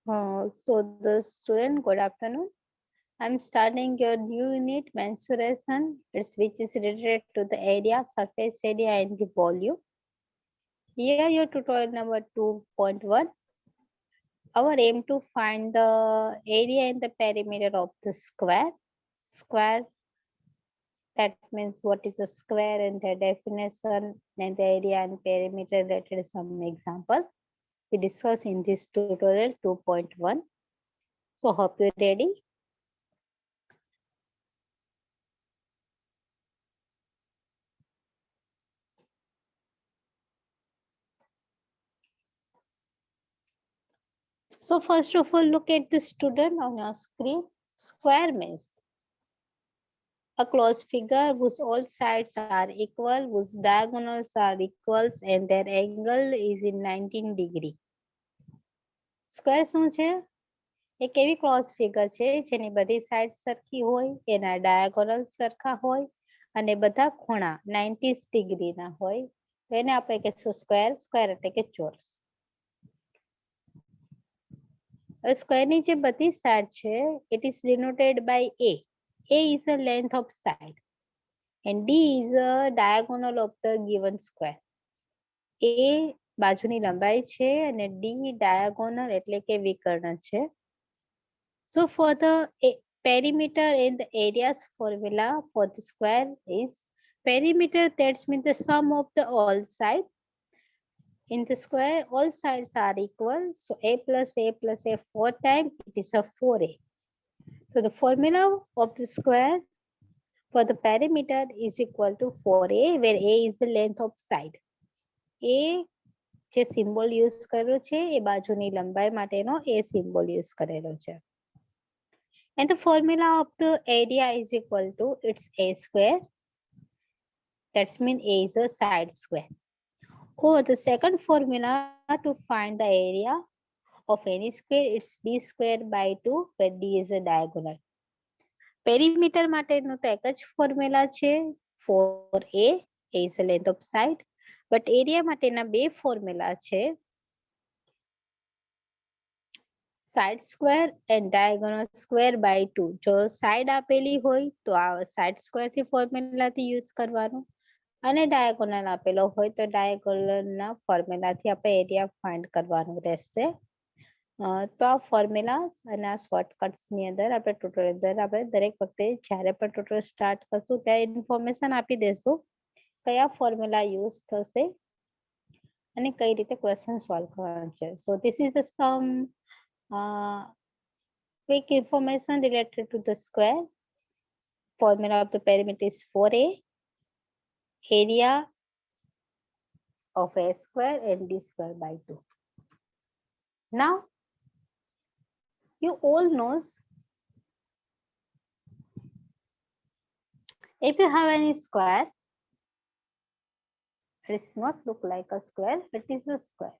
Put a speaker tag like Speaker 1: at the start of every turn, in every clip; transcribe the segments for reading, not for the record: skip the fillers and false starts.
Speaker 1: So the student, good afternoon. I'm starting your new unit mensuration, which is related to the area, surface area and the volume. Here your tutorial number 2.1. Our aim to find the area and the perimeter of the square. Square, that means what is a square and the definition and the area and perimeter related some example. We discuss in this tutorial 2.1. So hope you're ready. So first of all, look at the student on your screen. Square means a closed figure whose all sides are equal, whose diagonals are equals and their angle is in 19 degree. Square શું છે? એક એવી cross figure છે જેની બધી side સરખી હોય, એના ડાયાગોનલ સરખા હોય અને બધા ખૂણા 90 ડિગ્રીના હોય. તો એને આપણે કહીશું સ્ક્વેર. સ્ક્વેર એટલે કે ચોરસ. હવે સ્ક્વેરની જે બધી સાઈડ છે, it is denoted by A. A is the length of side and D is the diagonal of the given square. A બાજુની લંબાઈ છે અને D diagonal એટલે કે વિકર્ણ છે. So for the perimeter and the areas formula for the square is perimeter, that means the sum of the all sides. In the square, all sides are equal. So A plus A plus A 4 times, it is a 4A. So the formula of the square for the perimeter is equal to 4A, where A is the length of side. A જે symbol use કર્યો છે એ બાજુની લંબાઈ માટેનો A symbol use કરેલો છે. And the formula of the area is equal to its A square. That means A is a side square. Or the second formula to find the area of any square, it's D square by 2, where D is a diagonal. Perimeter માટેનું તો એક જ formula છે 4A. A is the length of side. But area માટેના બે formula છે, side square and diagonal square by 2. જો side આપેલી હોય તો આ સાઇડ સ્ક્વેર થી ફોર્મ્યુલાથી યુઝ કરવાનું, અને ડાયગોનલ આપેલો હોય તો ડાયગોનલના ફોર્મ્યુલાથી આપણે એરિયા ફાઇન્ડ કરવાનું રહેશે. તો આ ફોર્મ્યુલા અને આ શોર્ટકટ્સની અંદર આપણે ટ્યુટોરિયલ અંદર આપણે દરેક વખતે જ્યારે પણ ટ્યુટોરિયલ સ્ટાર્ટ કરશું ત્યારે ઇન્ફોર્મેશન આપી દેશું કયા ફોર્મ્યુલા યુઝ થશે અને કઈ રીતે ક્વેશ્ચન સોલ્વ કરવાનું છે. So this is the sum quick information related to the square. Formula of the perimeter is 4A. Area of A square and D square by 2. Now, you all knows if you have any square, it does not look like a square, it is a square.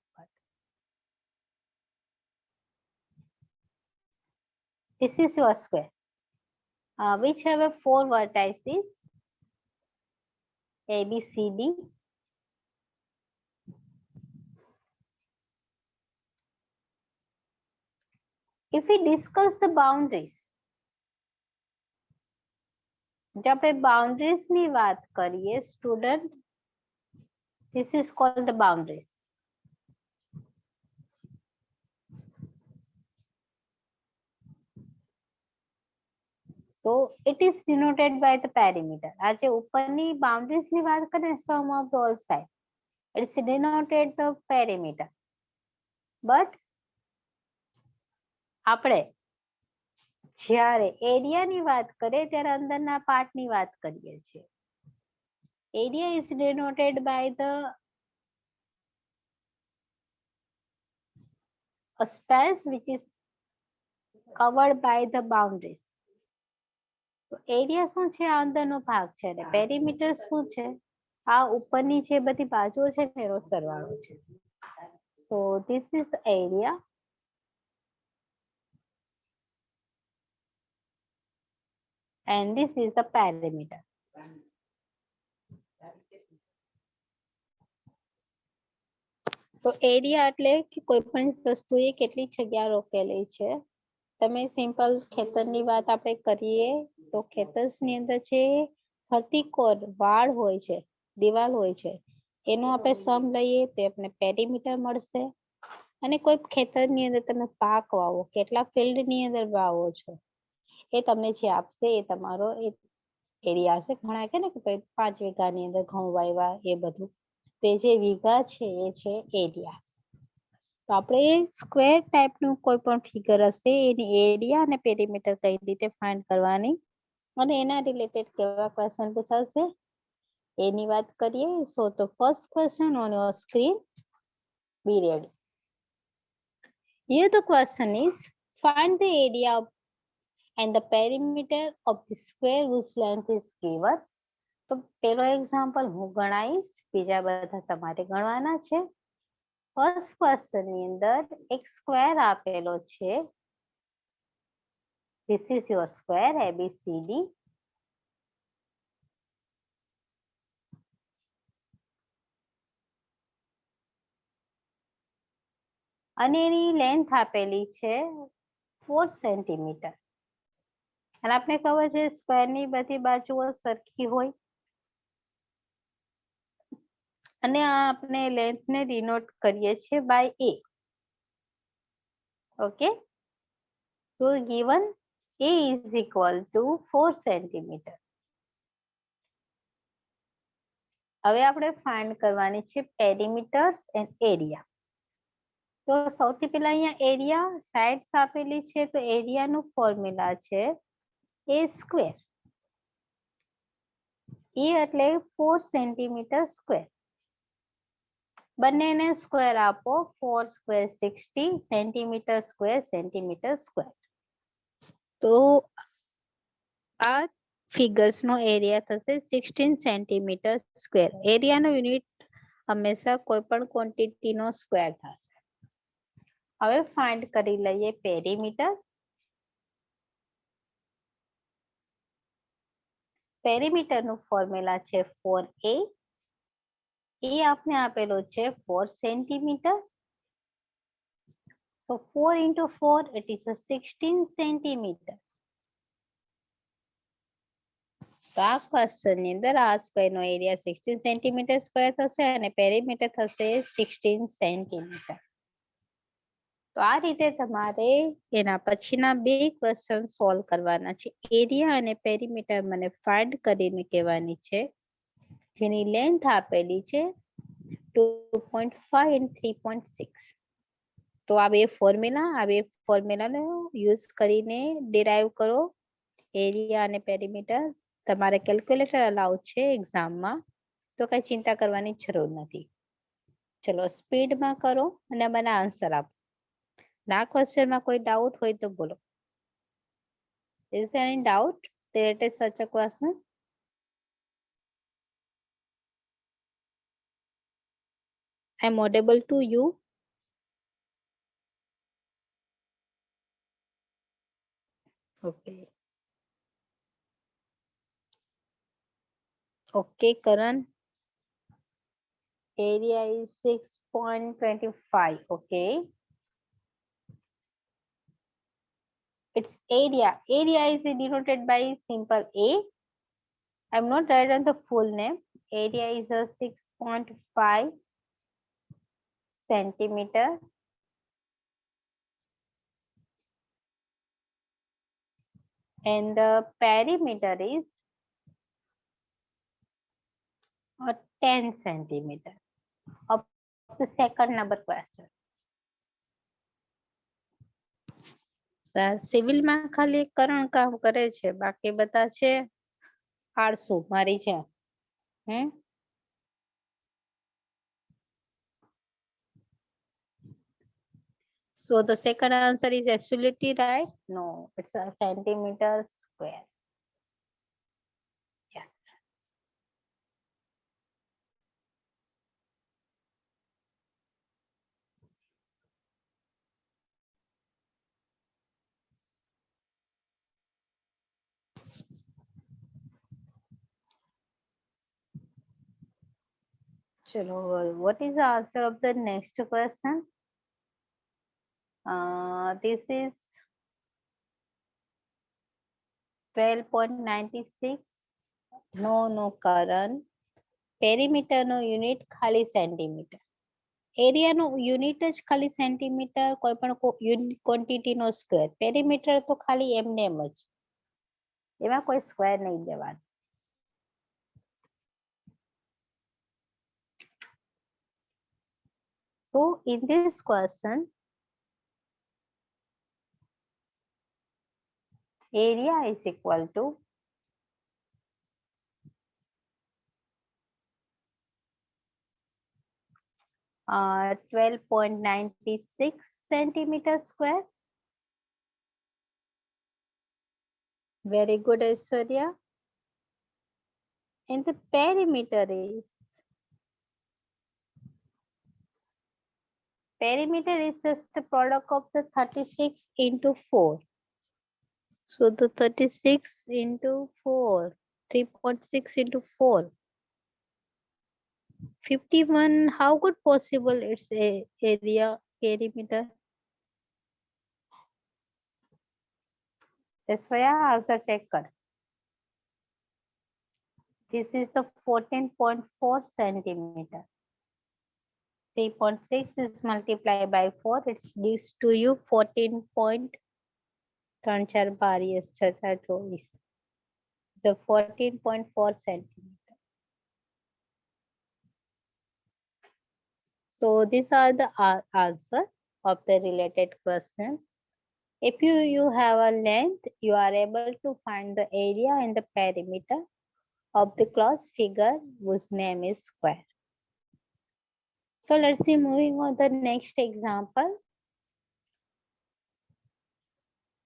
Speaker 1: This is your square, which have a 4 vertices A, B, C, D. If we discuss the boundaries, जब पे boundaries ની વાત કરીએ student, this is called the boundaries. So it is denoted by the perimeter. આ જે ઉપરની boundaries ની વાત કરીએ sum of the all sides, it's denoted the perimeter. But આપણે જ્યારે એરિયાની વાત કરીએ ત્યારે અંદરના પાર્ટની વાત કરીએ છીએ. Area is denoted by the a space which is covered by the boundaries. તો એરિયા શું છે? આ અંદરનો ભાગ છે અને પેરીમીટર શું છે? આ ઉપરની જે બધી બાજુઓ છે ને એનો સરવાળો છે. So this is the area. And this is the perimeter. તો એરિયા એટલે કે કોઈ પણ વસ્તુએ કેટલી જગ્યા રોકેલી છે. તમે સિમ્પલ ખેતરની વાત આપણે કરીએ તો ખેતરની અંદર છે ધરતીકોર વાળ હોય છે, દિવાલ હોય છે, એનો આપણે સમ લઈએ તો આપણે પેરીમીટર મળશે. અને કોઈ ખેતરની અંદર તમે પાક વાવો, કેટલા ફિલ્ડની અંદર વાવો છો, એ તમને જે આપશે એ તમારો એરિયા હશે. ઘણા કે ને કે 5 વીઘાની અંદર ઘઉં વાવ્યા એ બધું, તે જે વીઘા છે એ છે એરિયા. તો આપણે સ્ક્વેર ટાઈપનું કોઈ પણ ફિગર હશે એની એરિયા અને પેરીમીટર કઈ રીતે ફાઇન્ડ કરવાની અને એના રિલેટેડ કેવા ક્વેશ્ચન પૂછાશે એની વાત કરીએ. સો તો first question on your screen, be ready. Here the question is, find the area of and the perimeter of the square whose length is given. તો પેલો એક્ઝામ્પલ હું ગણાઈશ, બીજા બધા તમારે ગણવાના છે. ફર્સ્ટ ક્વેશ્ચન ની અંદર એક સ્ક્વેર આપેલો છે. This is your square ABCD. અને એની લેન્થ આપેલી છે 4 સેન્ટીમીટર. અને આપણે ખબર છે સ્ક્વેરની બધી બાજુઓ સરખી હોય અને આ આપણે લેન્થને ડિનોટ કરીએ છીએ બાય a. ઓકે, તો given a is equal to 4 centimetre. હવે આપણે ફાઇન્ડ કરવાની છે પેરીમીટર્સ એન્ડ એરિયા. તો સૌથી પહેલા અહીંયા એરિયા સાઇડ્સ આપેલી છે, તો એરિયાનું ફોર્મ્યુલા છે a સ્ક્વેર. એ એટલે 4 સેન્ટીમીટર સ્ક્વેર. બંનેને સ્ક્વેર આપો, 4 square 60 centimetre square centimetre square. તો આ ફિગર્સ નો એરિયા થશે 16 સેન્ટીમીટર સ્ક્વેર. એરિયાનો યુનિટ હંમેશા કોઈ પણ ક્વોન્ટિટી નો સ્ક્વેર થશે. હવે ફાઇન્ડ કરી લઈએ પેરીમીટર. પેરીમીટર નું ફોર્મ્યુલા છે 4a. એ આપને આપેલો છે 4 centimetre. So 4 into 4, it is a 16 centimeter. તો આ ક્વેશ્ચન ની અંદર આ સ્ક્વેર નો એરિયા 16 સેન્ટીમીટર સ્ક્વેર થશે અને પેરીમીટર થશે 16 સેન્ટીમીટર. તો આ રીતે તમારે એના પછીના બે ક્વેશ્ચન સોલ્વ કરવાના છે. એરિયા અને પેરીમીટર મને ફાઇન્ડ કરીને કહેવાની છે, જેની લેન્થ આપેલી છે 2.5 and 3.6. તો આ બે ફોર્મ્યુલાનો યુઝ કરીને ડિરાઈવ કરો એરિયા અને પેરીમીટર. તમારે કેલ્ક્યુલેટર અલાઉ છે એક્ઝામમાં, તો કઈ ચિંતા કરવાની જરૂર નથી. ચલો સ્પીડમાં કરો અને મને આન્સર આપો. ના ક્વેશ્ચનમાં કોઈ ડાઉટ હોય તો બોલો. Is there any doubt related such a question? I am audible to you. Okay. Okay, Karan. Area is 6.25. Okay. Its area. Area is denoted by simple A. I'm not writing the full name. Area is a 6.5 centimeter. And the perimeter is 10 centimeter. Of the second number question. સિવિલમાં ખાલી કરણ કામ કરે છે, બાકી બધા છે આળસુ મારી છે. So the second answer is absolutely right. No, it's a centimeter square. Yes. चलो, what is the answer of the next question? This is 12.96. No, Karan. Perimeter no unit ખાલી સેન્ટીમીટર. એરિયા નો યુનિટ જ ખાલી centimetre, કોઈ પણ quantity નો square. Perimeter તો ખાલી એમને એમ જ, એમાં કોઈ સ્ક્વેર નહીં દેવાનું. So in this question, area is equal to 12.96 centimeter square. Very good, Aishwarya. And the perimeter is just the product of the 36 into 4. So the 36 into 4, 3.6 into 4. 51, how could possible it's a area perimeter? That's why I answer check kar. This is the 14.4 centimeter. 3.6 is multiplied by 4. It gives to you 14.24. So 14.4 centimeter. So these are the answer of the related question. If you have a length, you are able to find the area and the perimeter of the closed figure whose name is square. So let's see, moving on the next example.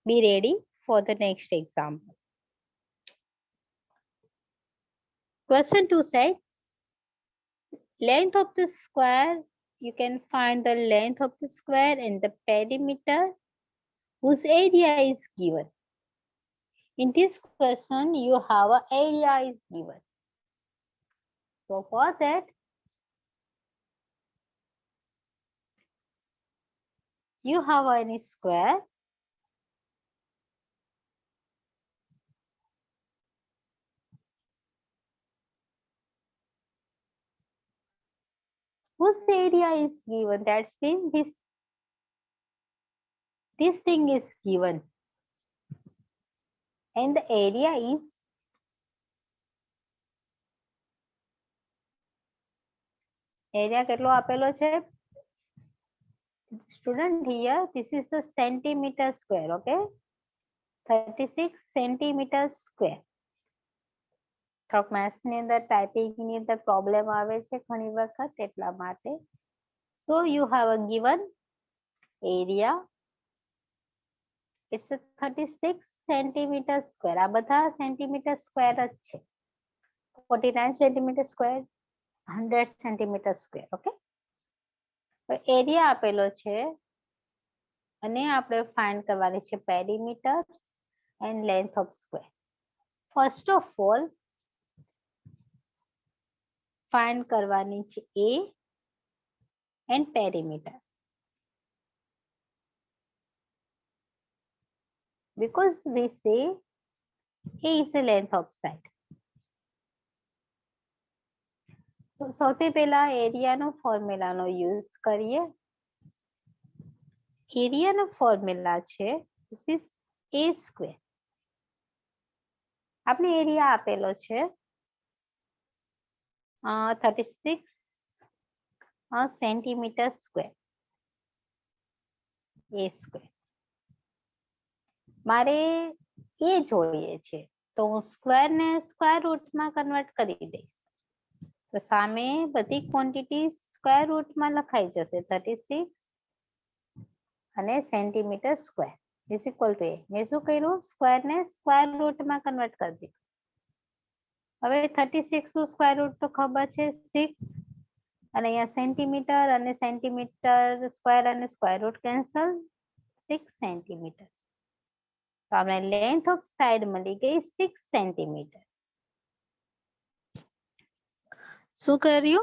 Speaker 1: Be ready for the next example. Question 2 said, length of the square, you can find the length of the square and the perimeter whose area is given. In this question, you have a area is given. So for that, you have any square. Whose area is given? That's means this thing is given. And the area is કેટલો આપેલો છે? Student, here this is the centimeter square, okay? 36 centimeter square. થોડોક maths ની અંદર typing ની અંદર problem આવે છે ઘણી વખત, એટલા માટે. So you have a given area. It's a 36 centimeter square. આ બધા સેન્ટીમીટર સ્ક્વેર જ છે. 49 centimeter square, 100 centimeter square, okay? તો એરિયા આપેલો છે અને આપણે ફાઇન્ડ કરવાની છે perimeter and length of square. First of all find કરવાની છે a and perimeter. Because we say A is the length of side. તો સૌથી પહેલા એરિયાનો ફોર્મ્યુલાનો યુઝ કરીએ. એરિયાનો ફોર્મ્યુલા છે this is A square. આપણે એરિયા આપેલો છે 36 સેન્ટીમીટર સ્ક્વેર. A square. મારે એ જોઈએ છે તો હું સ્ક્વેર ને સ્ક્વેર રૂટમાં કન્વર્ટ કરી દઈશ. તો સામે બધી ક્વોન્ટિટી સ્ક્વેર રૂટમાં લખાઈ જશે. 36 અને centimetre square is equal to a. મેં શું કર્યું? સ્ક્વેર ને સ્ક્વેર રૂટમાં કન્વર્ટ કરી દીધું. હવે 36 નું સ્ક્વેર રૂટ તો ખબર છે 6, અને અહીંયા સેન્ટીમીટર અને સેન્ટીમીટર સ્ક્વેર અને સ્ક્વેર રૂટ કેન્સલ, 6 સેન્ટીમીટર. તો આપણે લેન્થ ઓફ સાઇડ મળી ગઈ 6 સેન્ટીમીટર. શું કર્યું?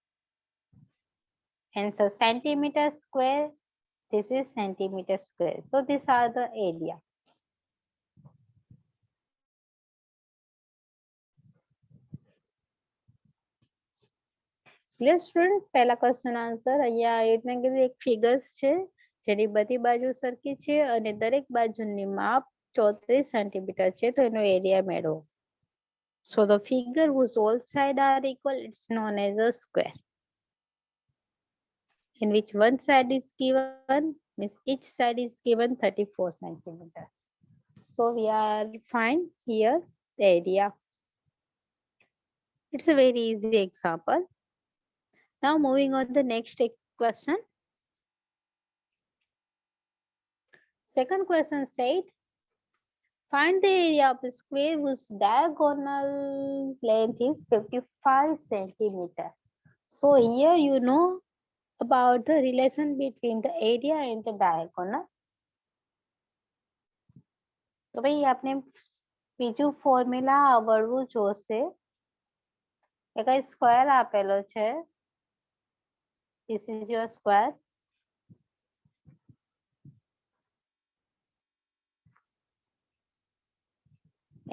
Speaker 1: And the centimeter square, this is centimeter square. So these are the area. Clear student? પહેલા ક્વેશ્ચન આન્સર અહીંયા એટલે કે એક ફિગર્સ છે જેની બધી બાજુ સરખી છે અને દરેક બાજુની માપ 34 સેન્ટીમીટર છે તો એનો એરિયા મેળવો. So the figure whose all sides are equal, it's known as a square. In which one side is given, means each side is given 34 centimeter. So we are fine here the area. It's a very easy example. Now moving on to the next question. Second question said, find the area of a square whose diagonal length is 55 centimeter. So here you know about the relation between the area and the diagonal. તો ભાઈ આપણે બીજું formula આવડવું જોશે. એક square આપેલો છે. This is your square.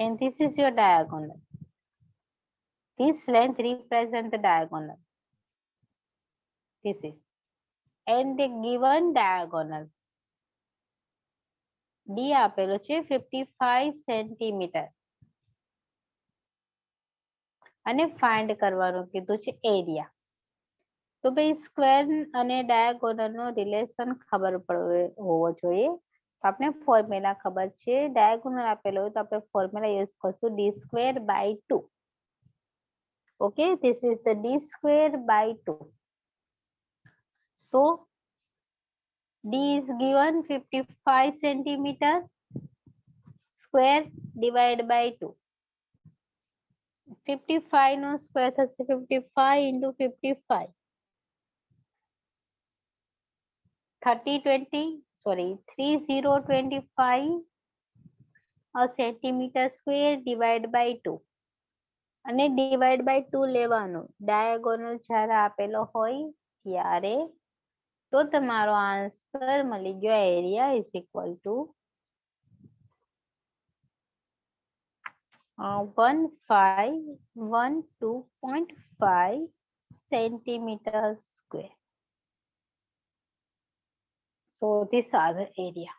Speaker 1: And this is your diagonal. This length represents the diagonal. This is. And the given diagonal. D આપેલો છે 55 સેન્ટીમીટર. અને ફાઇન્ડ કરવાનું કીધું છે એરિયા. તો ભાઈ સ્ક્વેર અને ડાયાગોનલ નો રિલેશન ખબર હોવો જોઈએ. આપણે ફોર્મ્યુલા ખબર છે. ડાયાગોનલ આપેલો હોય તો આપણે ફોર્મ્યુલા યુઝ કરશું d square by 2. Okay, this is the d square by 2. So d is given 55 centimeter, square divided by 2. 55 no square થશે 55 into 55. 3025 a centimeter square divided by 2. અને divide by 2 લેવાનું. Diagonal જ્યારે આપેલો હોય ત્યારે તો તમારો આન્સર મળી ગયો. Area is equal to 1512.5 centimeter square. So these are the area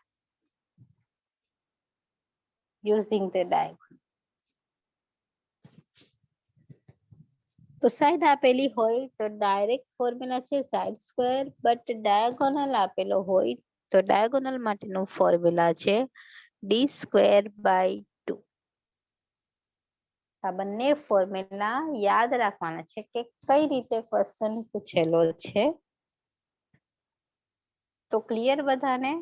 Speaker 1: using the diagonal. તો સાઈડ આપેલી હોય તો ડાયરેક્ટ ફોર્મ્યુલા છે સાઈડ સ્ક્વેર, બટ ડાયાગોનલ આપેલો હોય તો ડાયાગોનલ માટેનો ફોર્મ્યુલા છે d square by 2. આ બંને ફોર્મ્યુલા યાદ રાખવાના છે કે કઈ રીતે ક્વેશ્ચન પૂછેલો છે. તો ક્લિયર બધાને?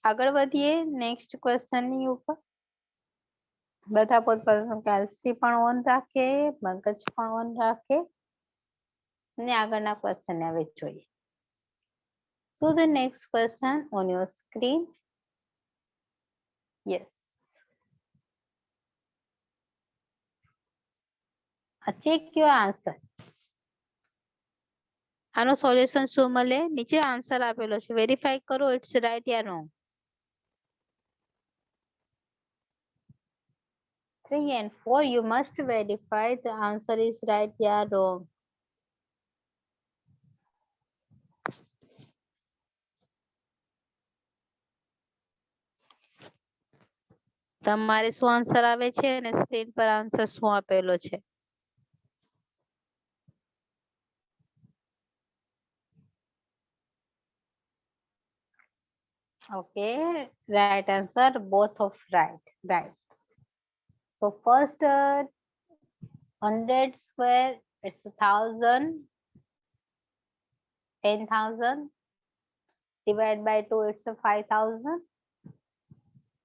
Speaker 1: આગળ વધીએ નેક્સ્ટ ક્વેશ્ચન ની ઉપર. બધા પોતપોતાનું કેલ્સી પણ ઓન રાખે, મગજ પણ ઓન રાખે અને આગળના ક્વેશ્ચન હવે જોઈએ. So the next question on your screen. Yes. Check your answer. આનો સોલ્યુશન શું મળે? નીચે આન્સર આપેલો છે, વેરીફાઈ કરો ઇટ્સ રાઈટ યા wrong. 3 and 4 you must verify the answer is right or wrong. તમારે શું આન્સર આવે છે અને સ્ક્રીન પર આન્સર શું આપેલો છે? Okay, right answer, both of right. So first 100 square, it's 1000, 10,000. Divided by 2, it's 5,000.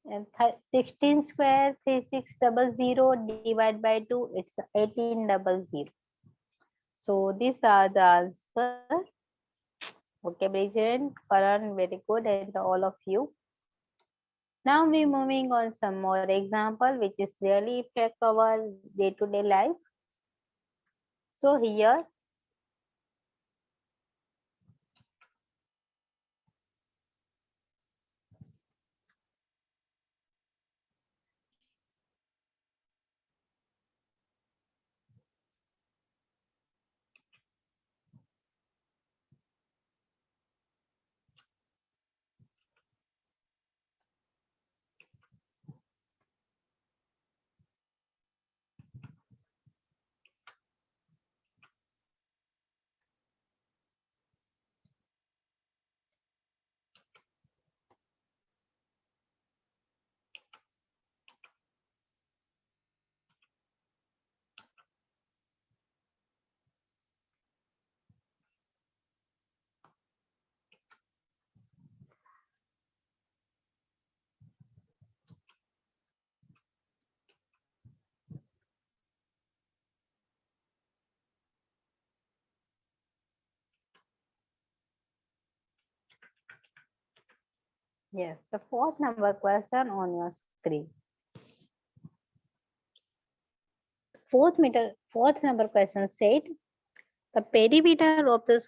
Speaker 1: And 16 square, 3600 divided by 2, it's 1800. So these are the answer. Okay, Bridget, Karan, very good, and all of you. Now we moving on some more example which is really affect our day-to-day life. So here Yes, the fourth number question on your screen. Fourth number question said the perimeter of the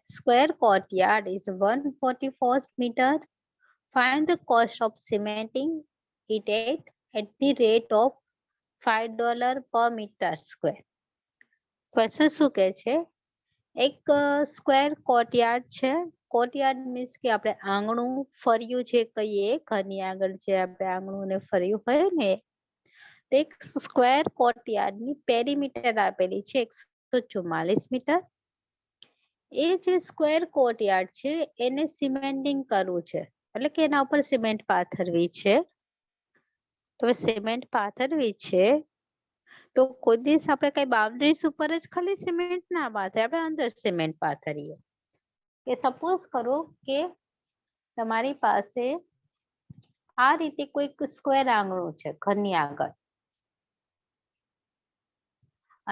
Speaker 1: square courtyard is 144 meter. Find the cost of cementing it at the rate of $5 per meter square. Question શું કહે છે? એક square courtyard છે. Courtyard means કે આપણે આંગણું ફર્યું છે કહીએ, ઘરની આગળ જે આપણે આંગણું ને ફર્યું હોય ને, એક સ્ક્વેર કોર્ટયાર્ડની પેરીમીટર આપેલી છે 144 મીટર. એ જે સ્ક્વેર કોર્ટયાર્ડ છે એને સિમેન્ટિંગ કરવું છે, એટલે કે એના ઉપર સિમેન્ટ પાથરવી છે. તો સિમેન્ટ પાથરવી છે તો કોઈ દિવસ આપણે કઈ બાઉન્ડ્રીઝ ઉપર જ ખાલી સિમેન્ટ ના પાથરે, આપણે અંદર સિમેન્ટ પાથરીએ. કે સપોઝ કરો કે તમારી પાસે આ રીતે કોઈક સ્ક્વેર આંગણું છે ઘરની આગળ,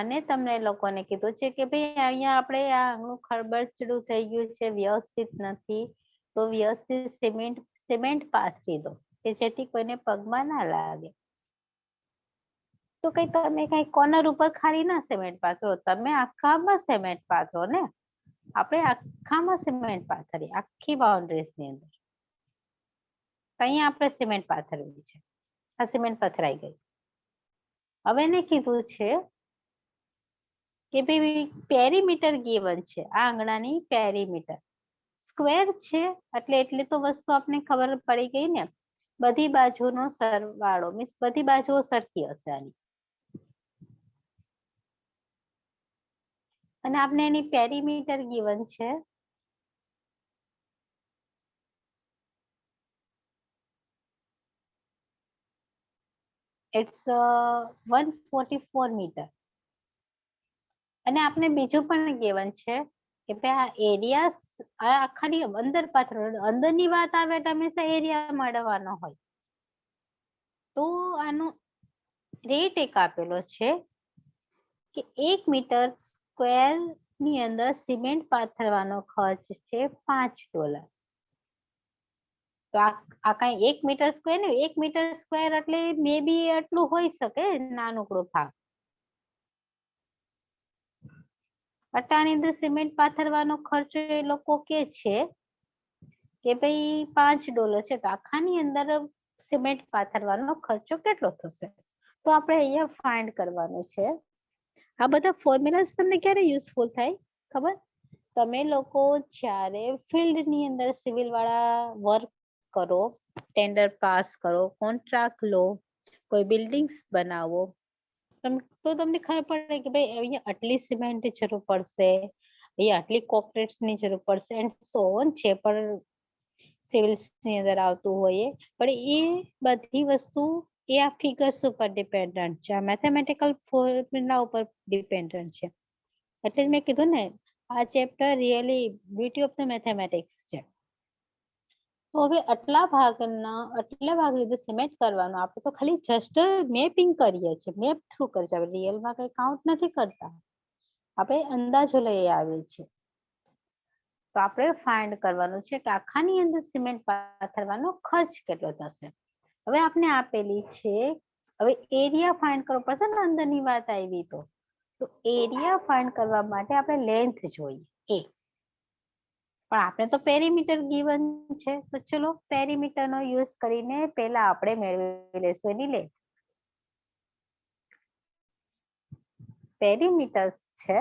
Speaker 1: અને તમને લોકોને કીધું છે કે ભાઈ અહીંયા આપણે આ આંગણું ખરબચડું થઈ ગયું છે, વ્યવસ્થિત નથી, તો વ્યવસ્થિત સિમેન્ટ પાથરી દો કે જેથી કોઈને પગમાં ના લાગે. તો કઈ તમે કઈ કોર્નર ઉપર ખાલી ના સિમેન્ટ પાથરો, તમે આખામાં સિમેન્ટ પાથરો ને. આપણે આખામાં સિમેન્ટ પાથરી, આખી બાઉન્ડ્રીઝ ની અંદર. અહીંયા આપણે સિમેન્ટ પાથરવી છે, આ સિમેન્ટ પથરાઈ ગઈ. હવે એને કીધું છે કે ભાઈ પેરીમીટર ગીવન છે, આ આંગણાની પેરીમીટર સ્ક્વેર છે એટલે એટલી તો વસ્તુ આપને ખબર પડી ગઈ ને. બધી બાજુનો સરવાળો મીન્સ બધી બાજુઓ સરખી હશે આની, અને આપણે એની પેરીમીટર ગીવન છે ઇટ્સ 144 મીટર. અને આપણે બીજું પણ ગીવન છે કે ભાઈ આ એરિયા આ આખાની અંદર પાથરો, અંદરની વાત આવે એટલે હંમેશા એરિયા મળવાનો હોય. તો આનો રેટ એક આપેલો છે કે 1 મીટર સ્ક્વેર ની અંદર સિમેન્ટ પાથરવાનો ખર્ચ છે $5. તો આ કઈ 1 મીટર સ્ક્વેર ને, 1 મીટર સ્ક્વેર એટલે મે બી એટલું હોઈ શકે નાનકડો ભાગ. આની અંદર સિમેન્ટ પાથરવાનો ખર્ચો એ લોકો કે છે કે ભાઈ $5 છે, તો આખાની અંદર સિમેન્ટ પાથરવાનો ખર્ચો કેટલો થશે? તો આપણે અહીંયા ફાઇન્ડ કરવાનું છે. આ બધા ફોર્મ્યુલાસ તમને ક્યારે યુઝફુલ થાય ખબર? તમે લોકો જ્યારે ફિલ્ડ ની અંદર સિવિલ વાળા વર્ક કરો, ટેન્ડર પાસ કરો, કોન્ટ્રાક્ટ લો, કોઈ બિલ્ડિંગ્સ બનાવો, તો તમને ખબર પડે કે ભાઈ અહીંયા આટલી સિમેન્ટની જરૂર પડશે, અહીંયા આટલી કોન્ક્રીટ્સની જરૂર પડશે, એન્ડ સો ઓન છે પણ સિવિલ્સ ની અંદર આવતું હોય. પણ એ બધી વસ્તુ એ આ ફિગર્સ ઉપર ડિપેન્ડન્ટ છે, આ મેથેમેટિકલ ફોર્મ્યુલા ઉપર ડિપેન્ડન્ટ છે. એટલે જ મેં કીધું ને આ chapter really beauty of the mathematics છે. તો હવે આટલા ભાગ લીધે સિમેન્ટ કરવાનું, આપણે તો ખાલી જસ્ટ મેપિંગ કરીએ છીએ, મેપ થ્રુ કરીએ છીએ, રિયલમાં કઈ કાઉન્ટ નથી કરતા, આપણે અંદાજો લઈ આવીએ છીએ. તો આપણે ફાઇન્ડ કરવાનું છે કે આખાની અંદર સિમેન્ટ પાથરવાનો ખર્ચ કેટલો થશે. હવે આપણે આપેલી છે, હવે એરિયા ફાઇન્ડ કરવો પડશે ને, અંદરની વાત આવી તો એરિયા ફાઇન્ડ કરવા માટે આપણે લેન્થ જોઈએ એ, પણ આપણે તો પેરીમીટર ગીવન છે, તો ચલો પેરીમીટર નો યુઝ કરીને પહેલા આપણે મેળવી લેશું એની લેન્થ. પેરીમીટર છે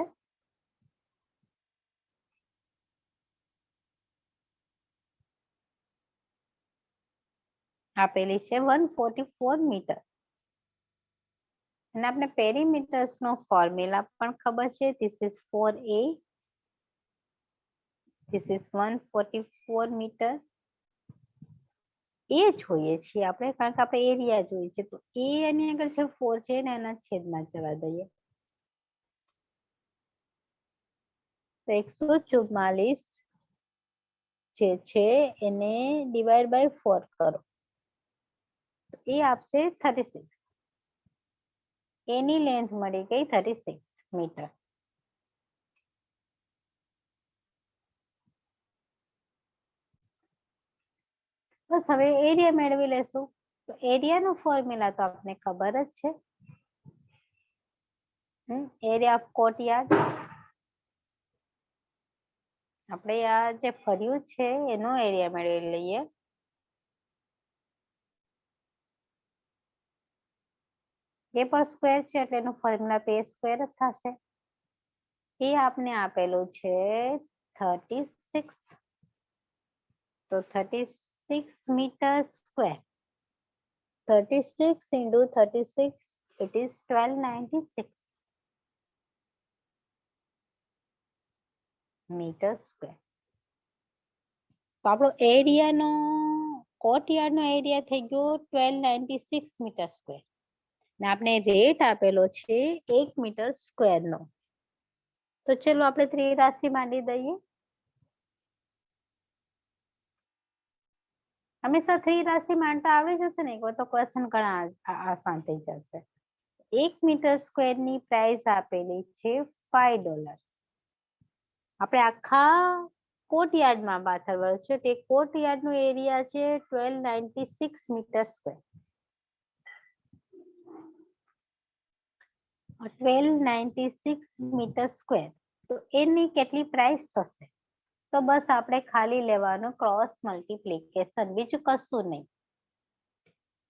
Speaker 1: આપેલી છે 144 મીટર, અને આપણે પેરીમીટર્સ નો ફોર્મ્યુલા પણ ખબર છે. This is 4a, this is 144 metre. એ જોઈએ છીએ આપણે, કારણ કે આપણે એરિયા જોઈએ છે, તો એ એની આગળ જે 4 છે ને એના છેદમાં જવા દઈએ. તો 144 જે છે એને ડિવાઈડ બાય 4 કરો, એ આપશે 36. એની લેન્થ મળી ગઈ 36 મીટર. બસ હવે એરિયા મેળવી લેશું. તો એરિયાનો ફોર્મ્યુલા તો આપણને ખબર જ છે, એરિયા ઓફ કોર્ટયાર્ડ. આપણે આ જે ફર્યું છે એનો એરિયા મેળવી લઈએ. એ પણ સ્ક્વેર છે એટલે એનું ફોર્મ્યુલા તો એ સ્ક્વેર જ થશે. એ આપને આપેલું છે 36. તો 36 metre square. 36 into 36, it is 1296 metre square. તો આપણો એરિયાનો કોર્ટયાર્ડનો એરિયા થઈ ગયો 1296 મીટર સ્ક્વેર. ને આપણે રેટ આપેલો છે 1 મીટર સ્ક્વેરનો. તો ચલો આપણે ત્રિરાશી માંડી દઈએ. હંમેશા ત્રિરાશી માંડતા આવડી જશે ને તો ક્વેશ્ચન ઘણા આસાન થઈ જશે. 1 મીટર સ્ક્વેરની પ્રાઇસ આપેલી છે $5. આપણે આખા કોર્ટયાર્ડમાં પાથરવાનું છે. તે કોર્ટયાર્ડનો એરિયા છે 1296 મીટર સ્ક્વેર. 1296 metre square. તો એની કેટલી પ્રાઇસ થશે? તો બસ આપણે ખાલી લેવાનું ક્રોસ મલ્ટીપ્લિકેશન, બીજું કશું નહીં.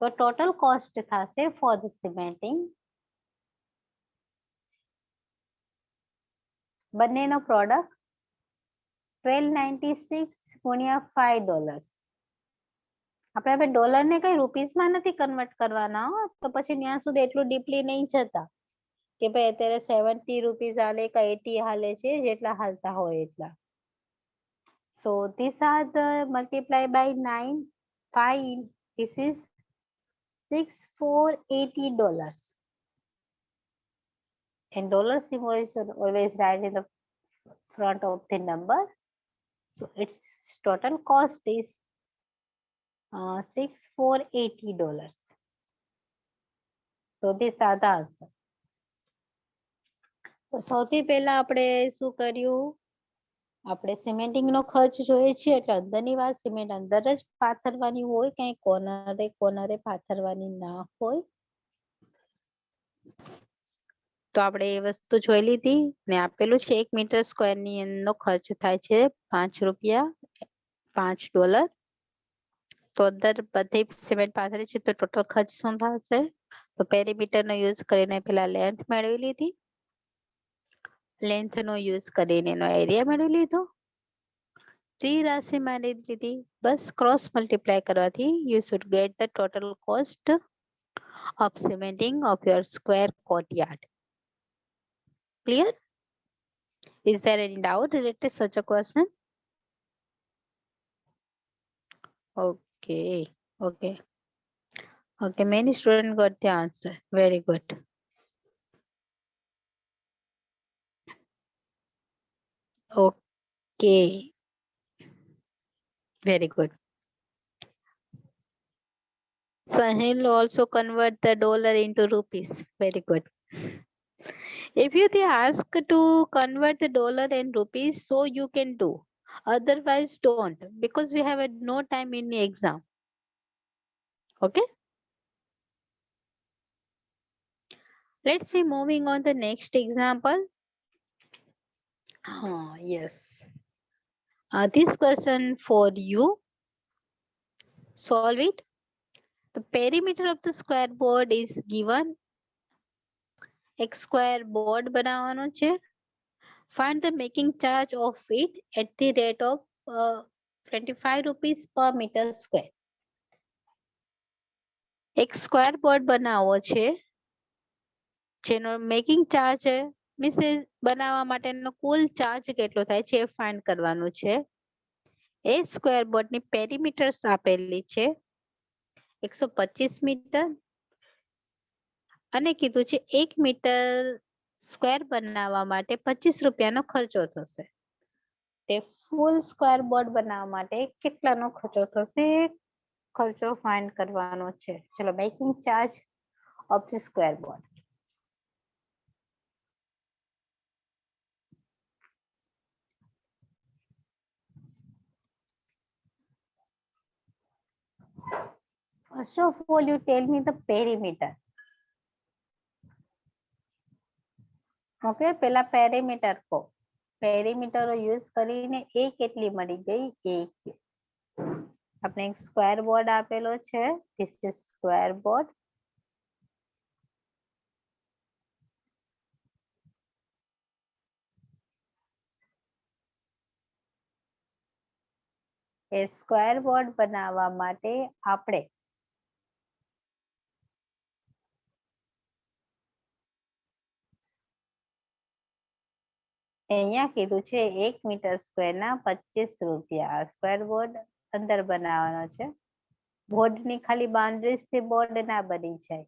Speaker 1: તો ટોટલ કોસ્ટ થશે ફોર ધ સિમેન્ટિંગ, બંનેનો પ્રોડક્ટ 1296 ગુણ્યા $5. આપણે હવે ડોલરને કઈ રૂપીસમાં નથી કન્વર્ટ કરવાના, તો પછી ત્યાં સુધી એટલું ડીપલી નહીં જતા કે ભાઈ અત્યારે 70 રૂપીસ હાલે કે 80 હાલે છે, જેટલા હાલતા હોય એટલા. So these are the multiply by 9, 5. This is $6,480. And dollar symbol is always right in the front of the number. So its total cost is $6,480. So these are the answer. તો સૌથી પહેલા આપણે શું કર્યું? આપણે સિમેન્ટિંગ નો ખર્ચ જોઈએ છે એટલે અંદરની વાત સિમેન્ટ અંદર જ પાથરવાની હોય, કઈ કોર્નરે કોર્નરે પાથરવાની ના હોય. તો આપણે એ વસ્તુ જોઈ લીધી ને આપેલું છે 1 મીટર સ્ક્વેર ની એનો ખર્ચ થાય છે $5, $5. તો અંદર બધી સિમેન્ટ પાથરી છે તો ટોટલ ખર્ચ શું થશે? તો પેરીમીટર નો યુઝ કરીને પેલા લેન્થ મેળવી લીધી, લેન્થ નો યુઝ કરીને એનો એરિયા મેળવી લીધો, ત્રિરાશી માની લીધી. બસ ક્રોસ મલ્ટીપ્લાય કરવાથી you should get the total cost of cementing of your square courtyard. Clear? Is there any doubt related to such a question? Okay, okay. Okay, many students got the answer. Very good. Okay. Very good. Sahil also convert the dollar into rupees. Very good. If you they ask to convert the dollar and rupees, so you can do. Otherwise, don't, because we have no time in the exam. Okay. Let's be moving on the next example. Yes. This question for you. Solve it. The perimeter of the square board is given. એક square board બનાવવાનો છે. Find the making charge of it at the rate of 25 rupees per meter square. એક square board બનાવવો છે જેનો making charge means બનાવવા માટેનો કુલ charge કેટલો થાય છે એ ફાઇન્ડ કરવાનું છે. એ સ્ક્વેર બોર્ડની પેરીમીટર્સ આપેલી છે 125 મીટર અને કીધું છે 1 મીટર સ્ક્વેર બનાવવા માટે 25 રૂપિયાનો ખર્ચો થશે. તે ફૂલ સ્ક્વેર બોર્ડ બનાવવા માટે કેટલાનો ખર્ચો થશે? ખર્ચો ફાઇન્ડ કરવાનો છે. ચલો, making charge of the square board. First of all, you tell me the perimeter. Okay, પેલા perimeter को perimeter यूज કરીને a કેટલી મળી ગઈ a ક્યુ. આપણે એક સ્ક્વેર બોર્ડ આપેલો છે. This is square board. A square board બનાવવા માટે આપણે અહીંયા કીધું છે 1 મીટર સ્ક્વેરના 25 રૂપિયા. સ્ક્વેર બોર્ડ અંદર બનાવવાનો છે. બોર્ડની ખાલી બાઉન્ડ્રીઝ થી બોર્ડ ના બની જાય,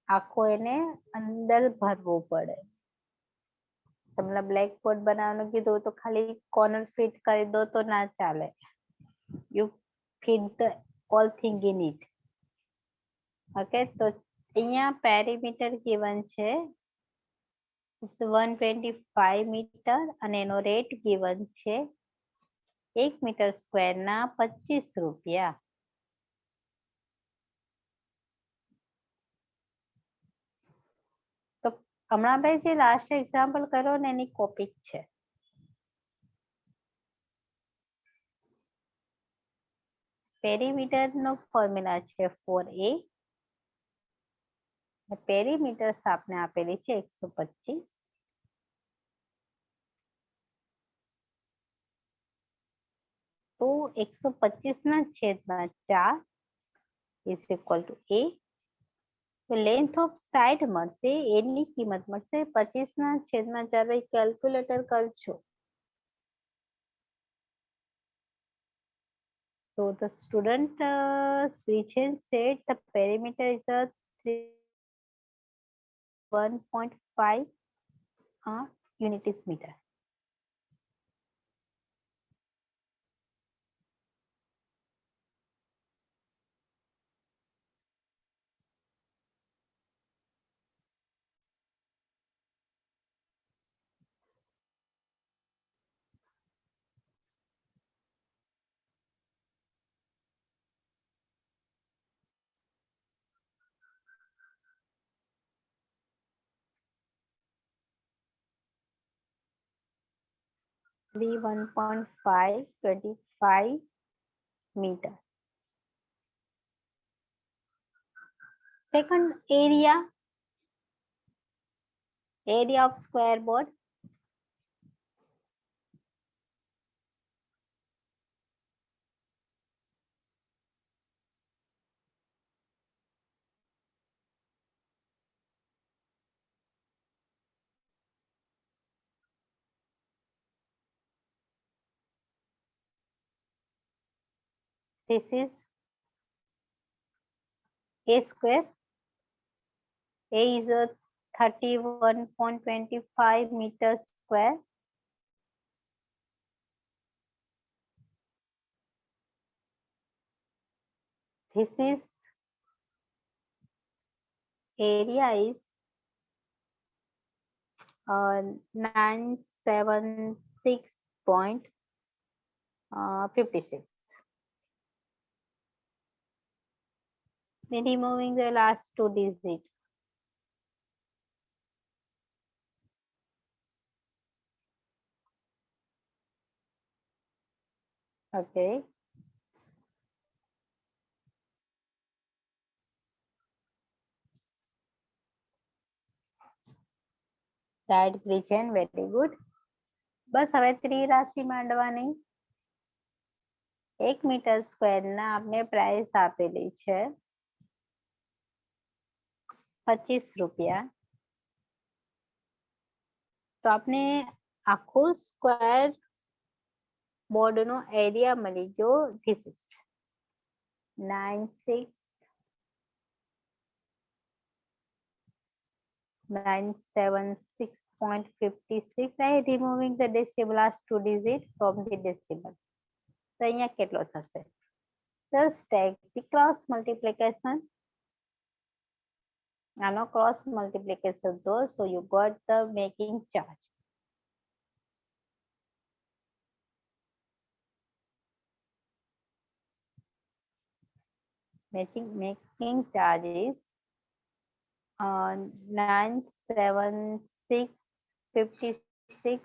Speaker 1: આખો એને અંદર ભરવું પડે. તમને બ્લેક બોર્ડ બનાવવાનું કીધું તો ખાલી કોર્નર ફિટ કરી દો તો ના ચાલે. You fit the all thing in it. Okay, તો અહીંયા પેરીમીટર given છે 125 મીટર અને એનો રેટ given છે 1 મીટર સ્ક્વેરના 25 રૂપિયા. તો હમણાં ભાઈ જે લાસ્ટ એક્ઝામ્પલ કર્યો ને એની કોપી જ છે. પેરીમીટર નો ફોર્મ્યુલા છે 4a. પેરીમીટર્સ આપને આપેલી છે 125. તો 125 ના છેદમાં 4 is equal to a. તો લેન્થ ઓફ સાઇડ મળશે, એની કિંમત મળશે 25 ના છેદમાં 4. ભાઈ કેલ્ક્યુલેટર કરજો. So the student Srichen said the perimeter is a 1.5 unit is meter. The 1.525 meter. Second, area of square board. This is a square. A is a 31.25 meters square. This is area is 976.56. Removing the last 2 digits. Okay. Right, Gretchen, very good. બસ હવે ત્રિરાશી માંડવાની. 1 metre square ના આપણે price આપેલી છે 25 રૂપિયા. તો આપણે આખું square board નો area મળી ગયો. This is 976.56. I removing the decimal last 2 digit from the decimal. તો અહીંયા કેટલો થશે? Just take the cross multiplication. આનો cross multiplication દો, so you got the making charge. making charges 97656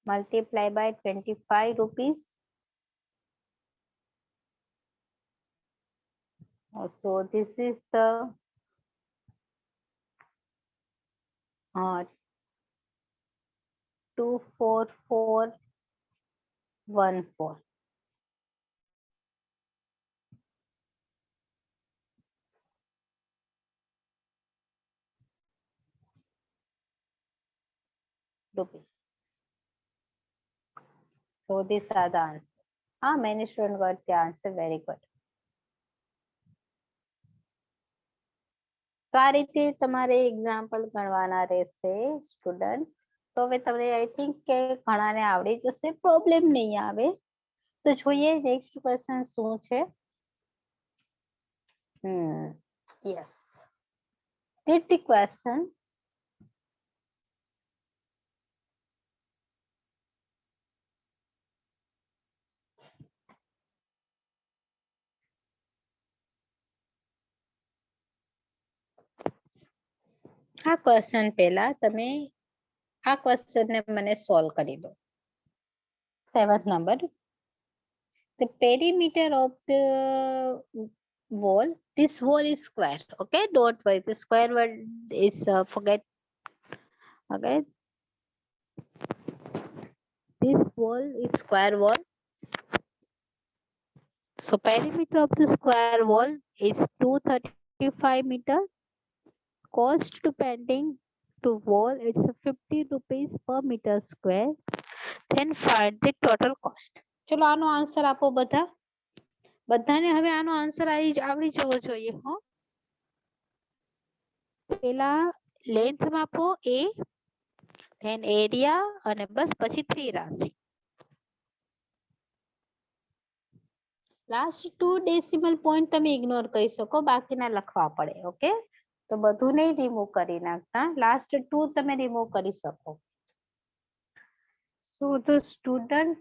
Speaker 1: multiply by 25 rupees. So this is the 24414. Rupees. So these are the answers. Many students got the answer. Very good. તો આ રીતે તમારે example ગણવાના રહેશે student. તો હવે તમને I think કે ઘણાને આવડી જશે, પ્રોબ્લેમ નહીં આવે. તો જોઈએ નેક્સ્ટ ક્વેશ્ચન શું છે. Yes, read the question. આ ક્વેશ્ચન પહેલા તમે આ ક્વેશ્ચન ને મને સોલ્વ કરી દો. 7th number. The perimeter of the wall, this wall is square. Okay, don't worry, the square word is forget. Okay, this wall is square wall. So perimeter of the square wall is 235 meter. Cost to painting to wall, it's 50 rupees per meter square. Then find the total cost. ચલો આનો answer આપો બધા. બધાને હવે આનો answer આવડી જવો જોઈએ. હો, પેલા લેન્થ માપો a, then એરિયા અને બસ પછી 3 રાશિ. લાસ્ટ 2 ડેસિમલ પોઈન્ટ તમે ઇગ્નોર કરી શકો, બાકીના લખવા પડે. ઓકે, તો બધું નહીં રિમૂવ કરી નાખતા, લાસ્ટ 2 તમે રિમૂવ કરી શકો. So the student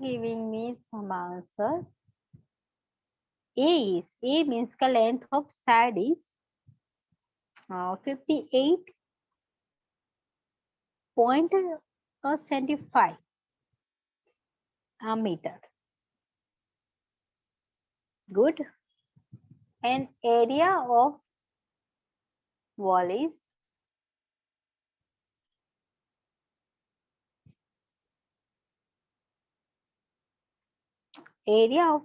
Speaker 1: giving me some answer. A means the length of side is 58.75 meter. Good. And area of wall is area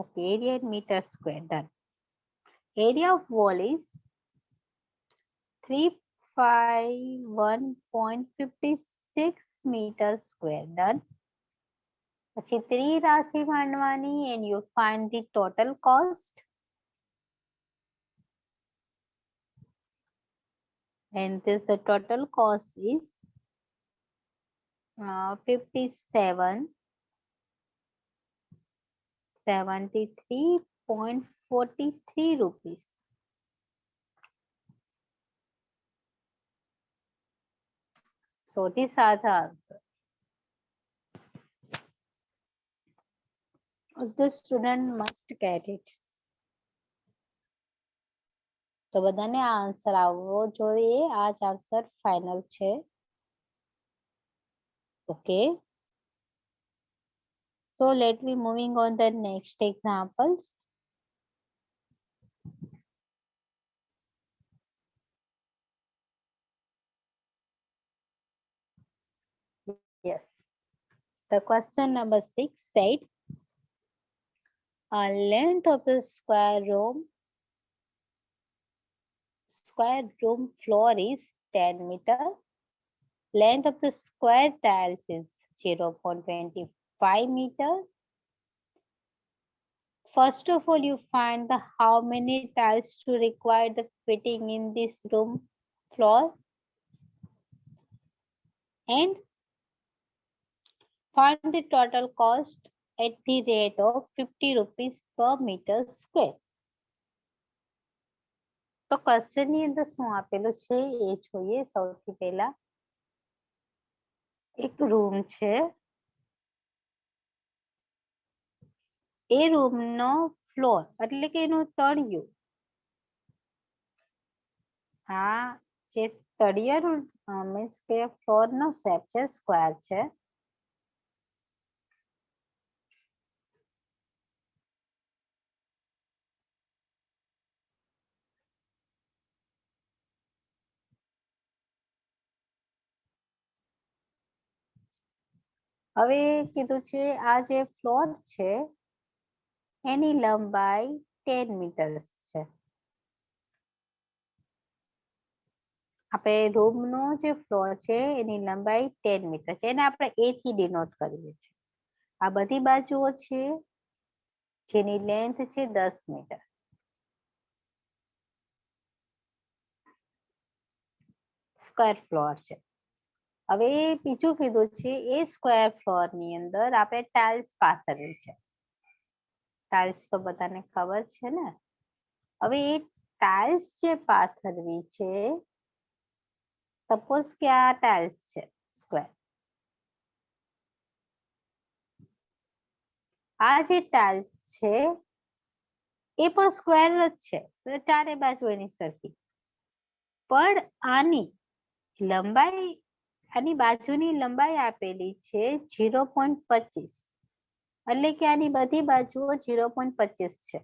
Speaker 1: of area in meter square. Done. Area of wall is 351.56 meter square. Done. પછી 3 રાશિ માંડવાની and you find the total cost. And this the total cost is 73.43 rupees. So these are the answer. The student must get it. તો બધાને આ answer આવવો જોઈએ. આ જ answer final છે. Okay. So let me moving on the next examples. Yes. The question number 6 said, length of the square room floor is 10 meter. Length of the square tiles is 0.25 meter. First of all, you find the how many tiles to require the fitting in this room floor, and find the total cost at the rate of 50 rupees per meter square. તો question ની અંદર શું આપેલું છે એ જોઈએ. સૌથી પહેલા એક રૂમ છે, એ રૂમ નો ફ્લોર એટલે કે એનું તળિયું, આ જે તળિયાનું મીન્સ કે ફ્લોર નો શેપ છે સ્ક્વેર છે. હવે કીધું છે આ જે ફ્લોર છે એની લંબાઈ 10 મીટર છે. આપણે રૂમ નો જે ફ્લોર છે એની લંબાઈ 10 મીટર છે, એને આપણે A થી ડિનોટ કરીએ છીએ. આ બધી બાજુઓ છે જેની લેન્થ છે 10 મીટર. સ્ક્વેર ફ્લોર છે. હવે બીજું કીધું છે એ સ્ક્વેર ફ્લોર ની અંદર આપણે ટાઇલ્સ પાથરવી છે. ટાઇલ્સ તો બધાને ખબર છે ને. હવે એ ટાઇલ્સ જે પાથરવી છે, સપોઝ કે આ ટાઇલ્સ છે સ્ક્વેર, આ જે ટાઇલ્સ છે એ પણ સ્ક્વેર જ છે, ચારે બાજુ એની સરખી, પણ આની લંબાઈ, આની બાજુની લંબાઈ આપેલી છે 0.25, એટલે કે આની બધી બાજુઓ 0.25 છે.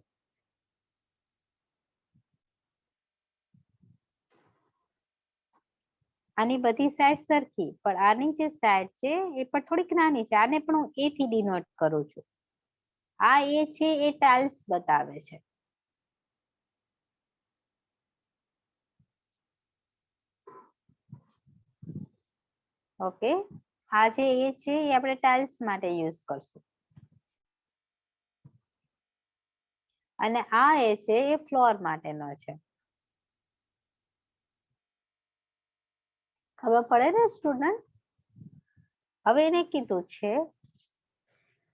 Speaker 1: આની બધી સાઈડ સરખી, પણ આની જે સાઈડ છે એ પણ થોડીક નાની છે. આને પણ હું A થી ડિનોટ કરું છું. આ A છે એ ટાઇલ્સ બતાવે છે. ઓકે, આ જે A છે એ આપણે ટાઇલ્સ માટે યુઝ કરશું, અને આ A છે એ ફ્લોર માટેનો છે. ખબર પડે ને સ્ટુડન્ટ? હવે એને કીધું છે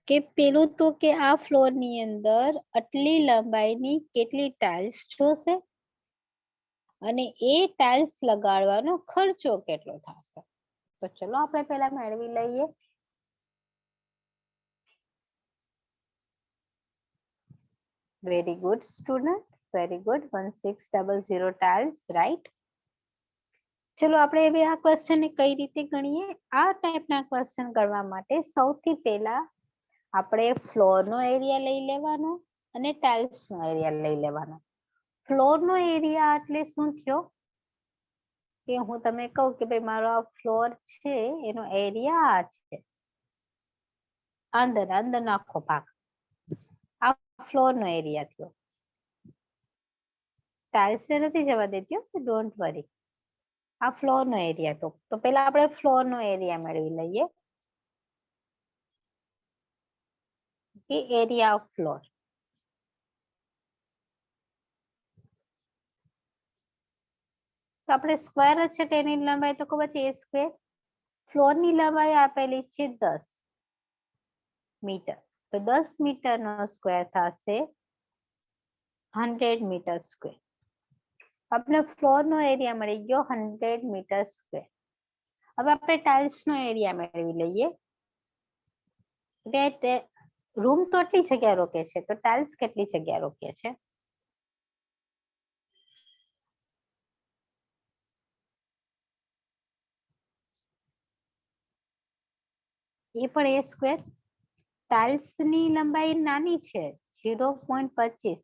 Speaker 1: કે પેલું તો કે આ ફ્લોર ની અંદર આટલી લંબાઈની કેટલી ટાઇલ્સ જોશે, અને એ ટાઇલ્સ લગાડવાનો ખર્ચો કેટલો થશે. તો ચલો આપણે પહેલા મેળવી લઈએ. Very good student, very good. 1600 tiles, right. ચલો આપણે હવે આ ક્વેશ્ચન ને કઈ રીતે ગણીએ. આ ટાઈપના ક્વેશ્ચન કરવા માટે સૌથી પહેલા આપણે ફ્લોર નો એરિયા લઈ લેવાનો અને ટાઇલ્સ નો એરિયા લઈ લેવાનો. ફ્લોર નો એરિયા એટલે શું થયો કે હું તમને કહું કે ભાઈ મારો આ ફ્લોર છે એનો એરિયા આ છે, અંદરનો આખો ભાગ, આ ફ્લોર નો એરિયા થયો. ટાઇલ્સ ને નથી જવા દેતી, ડોન્ટ વરી. આ ફ્લોર નો એરિયા, તો પહેલા આપણે ફ્લોર નો એરિયા મેળવી લઈએ, કે એરિયા ઓફ ફ્લોર. તો આપણે સ્ક્વેર જ છે તેની લંબાઈ તો ખબર છે A સ્ક્વેર. ફ્લોર ની લંબાઈ આપેલી છે 10 મીટર, તો 10 મીટર નો સ્ક્વેર થશે 100 મીટર સ્ક્વેર. આપણે ફ્લોર નો એરિયા મળી ગયો 100 મીટર સ્ક્વેર. હવે આપણે ટાઇલ્સ નો એરિયા મેળવી લઈએ. રૂમ તો એટલી જગ્યા રોકે છે, તો ટાઇલ્સ કેટલી જગ્યા રોકે છે? એ પણ A સ્ક્વેર. ટાઇલ્સ ની લંબાઈ નાની છે 0.25.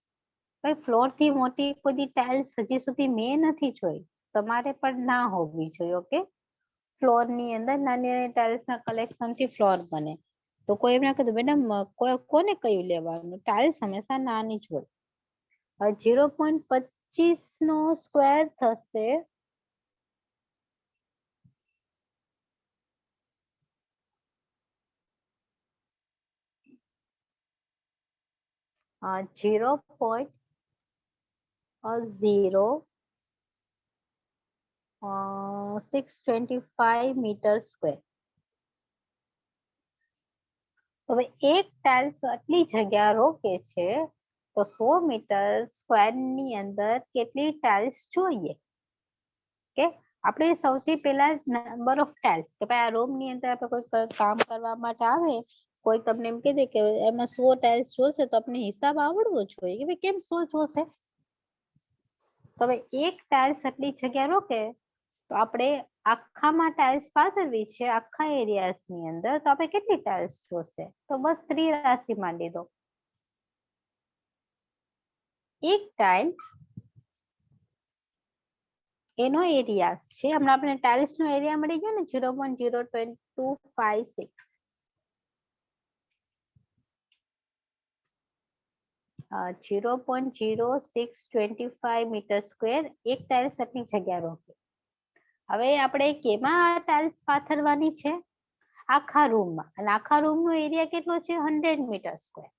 Speaker 1: ભાઈ ફ્લોર થી મોટી કોઈ ટાઇલ્સ હજી સુધી મેં નથી જોઈ, તમારે પણ ના હોવી જોઈએ. ઓકે, ફ્લોર ની અંદર નાની નાની ટાઇલ્સ ના કલેક્શન થી ફ્લોર બને. તો કોઈ એમ ના કીધું મેડમ કોને કયું લેવાનું, ટાઇલ્સ હંમેશા નાની જ હોય. 0.25 નો સ્ક્વેર થશે 0.0625 મીટર સ્ક્વેર. હવે એક ટાઇલ્સ આટલી જગ્યા રોકે છે, તો 100 મીટર સ્ક્વેર ની અંદર કેટલી ટાઇલ્સ જોઈએ? કે આપણે સૌથી પહેલા નંબર ઓફ ટાઇલ્સ, કે ભાઈ આ રૂમ ની અંદર આપણે કોઈ કામ કરવા માટે આવે કોઈ તમને એમ કહી દે કે એમાં 100 ટાઇલ્સ જોશે તો આપણે હિસાબ આવડવો જોઈએ કે ભાઈ કેમ 100 જોશે. તો હવે એક ટાઇલ્સ આટલી જગ્યા રોકે તો આપણે આખામાં ટાઇલ્સ પાથરવી છે આખા એરિયાસ ની અંદર, તો આપણે કેટલી ટાઇલ્સ જોશે? તો બસ ત્રિરાશી માંડી દો. એક ટાઇલ એનો એરિયા છે, હમણાં આપણે ટાઇલ્સ નો એરિયા મળી ગયો ને 0.02256 0.0625 મીટર સ્ક્વેર એક ટાઇલ્સ આટલી જગ્યા રોકે. હવે આપણે કેમાં ટાઇલ્સ પાથરવાની છે? આખા રૂમમાં, અને આખા રૂમ નો એરિયા કેટલો છે? 100 મીટર સ્ક્વેર.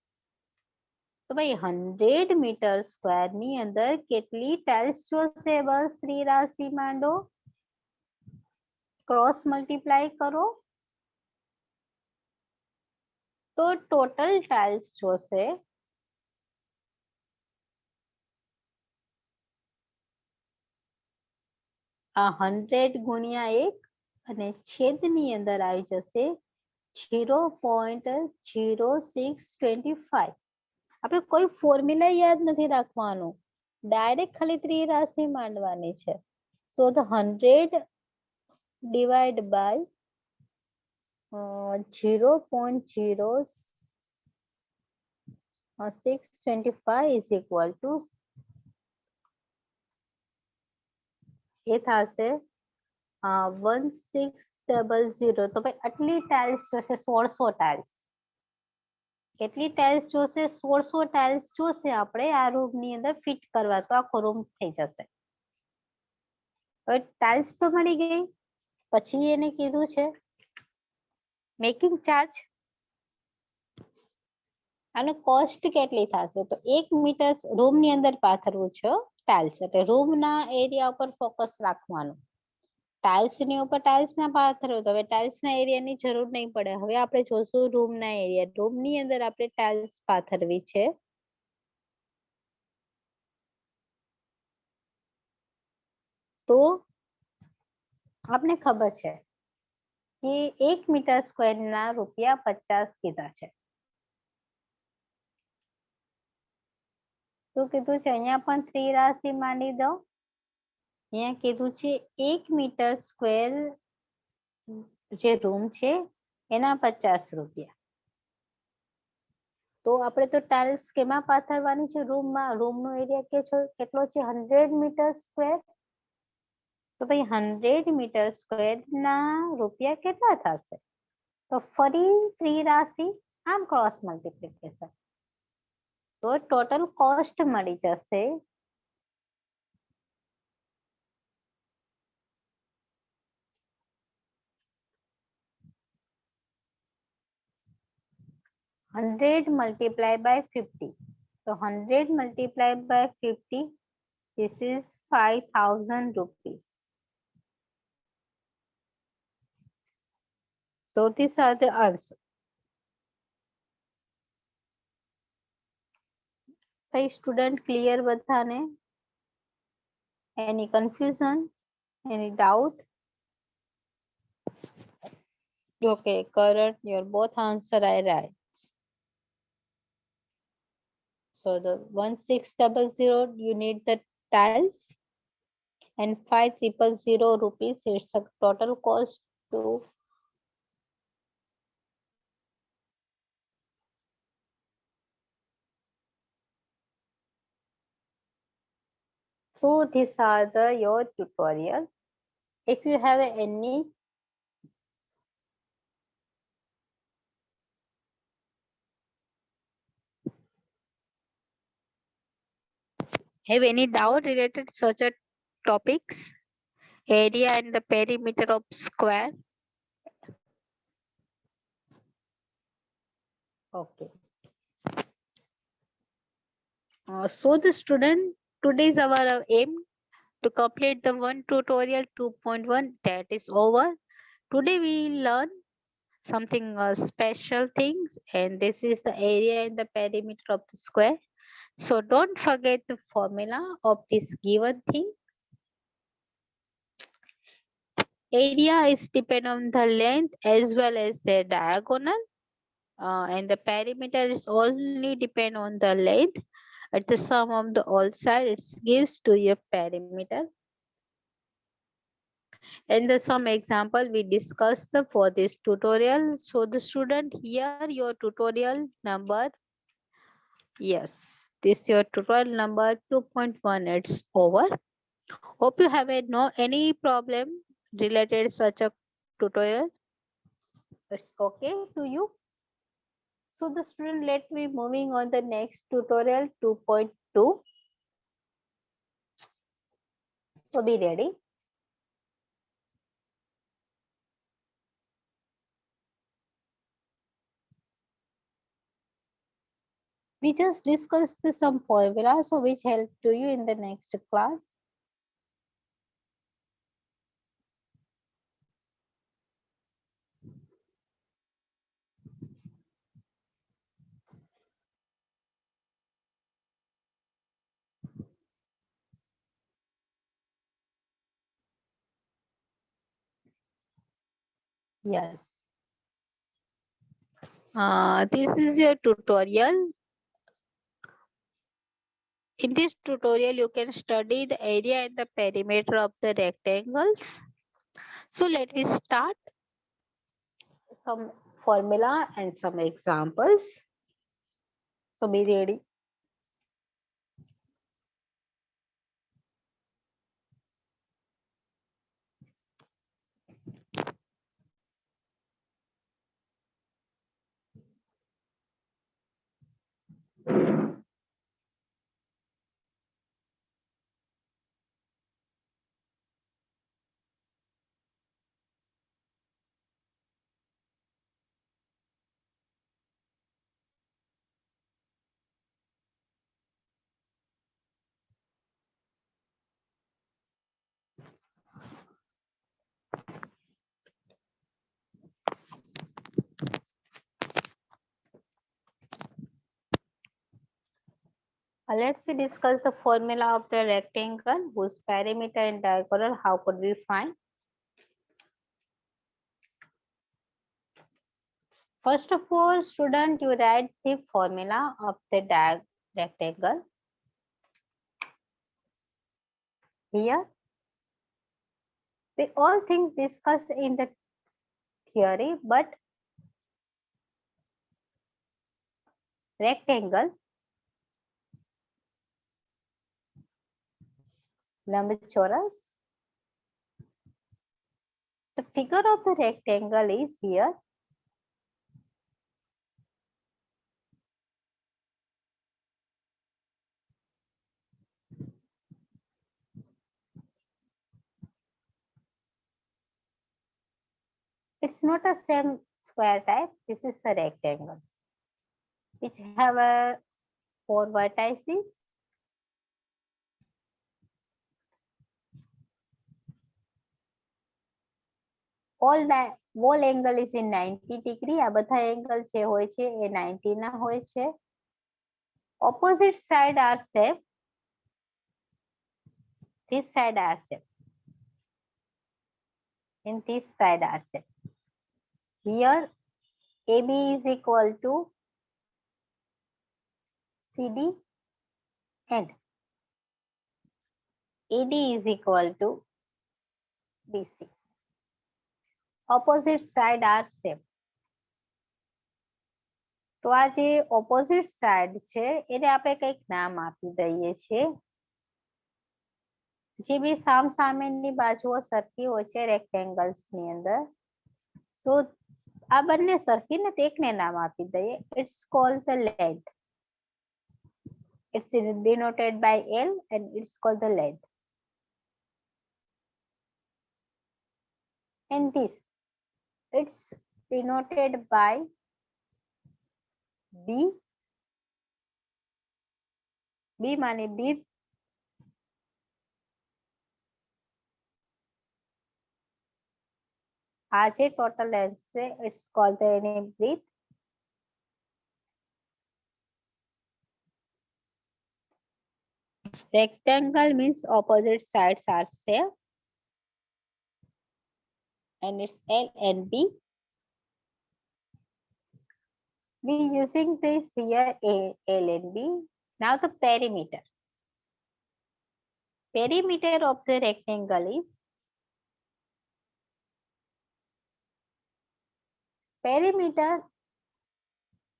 Speaker 1: તો ભાઈ 100 મીટર સ્ક્વેર ની અંદર કેટલી ટાઇલ્સ જોશે? બસ ત્રિરાશી માંડો, ક્રોસ મલ્ટીપ્લાય કરો તો ટોટલ ટાઇલ્સ જોશે 100 ગુણ્યા 1 અને છેદની અંદર આવી જશે 0.0625. આપણે કોઈ ફોર્મ્યુલા યાદ નથી રાખવાનું, ડાયરેક્ટ ખાલી ત્રિરાશી માંડવાની છે. તો 100 divide by 0.0625 is equal to એ થશે 1600. તો ભાઈ આટલી ટાઇલ્સ જોશે, 1600 ટાઇલ્સ. કેટલી ટાઇલ્સ જોશે? 1600 ટાઇલ્સ જોશે આપણે આ રૂમ ની અંદર ફિટ કરવા, તો આખો રૂમ થઈ જશે. હવે ટાઇલ્સ તો મળી ગઈ, પછી એને કીધું છે મેકિંગ ચાર્જ. આનો કોસ્ટ કેટલી થશે? તો 1 મીટર રૂમ ની અંદર પાથરવું છે ટાઇલ્સ, એટલે રૂમ ના એરિયા ઉપર ફોકસ રાખવાનું. ટાઇલ્સ ની ઉપર ટાઇલ્સ ના પાથરવું, તો હવે ટાઇલ્સ ના એરિયા ની જરૂર નહીં પડે. હવે આપણે જોશું રૂમ ના એરિયા. રૂમ ની અંદર આપણે ટાઇલ્સ પાથરવી છે. તો આપણે ખબર છે કે 1 મીટર સ્ક્વેર ના રૂપિયા 50 કીધા છે. શું કીધું છે? અહીંયા પણ ત્રિરાશી માંડી દો. અહીંયા કીધું છે 1 મીટર સ્ક્વેર જે રૂમ છે એના 50 રૂપિયા. તો આપણે તો ટાઇલ્સ કેમાં પાથરવાની છે? રૂમમાં. રૂમ નો એરિયા કેટલો છે? 100 મીટર સ્ક્વેર. તો ભાઈ 100 મીટર સ્ક્વેર ના રૂપિયા કેટલા થશે? તો ફરી ત્રિરાશી, આમ ક્રોસ મલ્ટીપ્લિકેશન. તો ટોટલ કોસ્ટ મળી જશે 100 multiplied by 50. So 100 multiplied by 50, this is 5000 rupees. So these are the answers. Hey student, clear bataane? Any confusion? Any doubt? Okay, correct. Your both answer are right. So the 1600 you need the tiles, and 5000 rupees. It's a total cost to so these are your tutorial. If you have any doubt related to such a topics, area and the perimeter of square? Okay. So the student, today is our aim to complete the one tutorial 2.1, that is over. Today we learn something special things, and this is the area and the perimeter of the square. So don't forget the formula of this given thing. Area is depend on the length as well as the diagonal. and the perimeter is only depend on the length. At the sum of the all sides, it gives to your perimeter. And the some example we discussed for this tutorial. So the student, here your tutorial number, yes, this your tutorial number 2.1, it's over. Hope you have no any problem related such a tutorial. It's okay to you. So the student, let me moving on the next tutorial 2.2. So be ready. We just discussed some formula, so which help to you in the next class. Yes. This is your tutorial. In this tutorial, you can study the area and the perimeter of the rectangles. So let me start some formula and some examples. So be ready. Let's we discuss the formula of the rectangle whose perimeter and diagonal. How could we find? First of all, student, you write the formula of the rectangle. Here, we all things discussed in the theory, but rectangle, lambochorus. The figure of the rectangle is here. It's not a same square type. This is the rectangles, which have a 4 vertices. All angle is in 90 degree. આ બધા angle જે હોય છે એ 90 ના હોય છે. Opposite side are same. This side are same. And this side are same. Here AB is equal to CD and AD is equal to BC. Opposite side are same. તો આ જે ઓપોઝિટ સાઈડ છે એને આપણે કઈક નામ આપી દઈએ છીએ. જે બી સામસામેની બાજુઓ સરખી હોય છે રેક્ટેંગલ્સ ની અંદર, સો આ બંને સરખી ને એકને નામ આપી દઈએ. It's called the length. It's denoted by L and it's called the length. And this, it's denoted by B. B माने width. आज total length से it's called the width. Rectangle means opposite sides are same. And it's L and B. We using this here A, L and B. Now the perimeter. Perimeter of the rectangle is perimeter.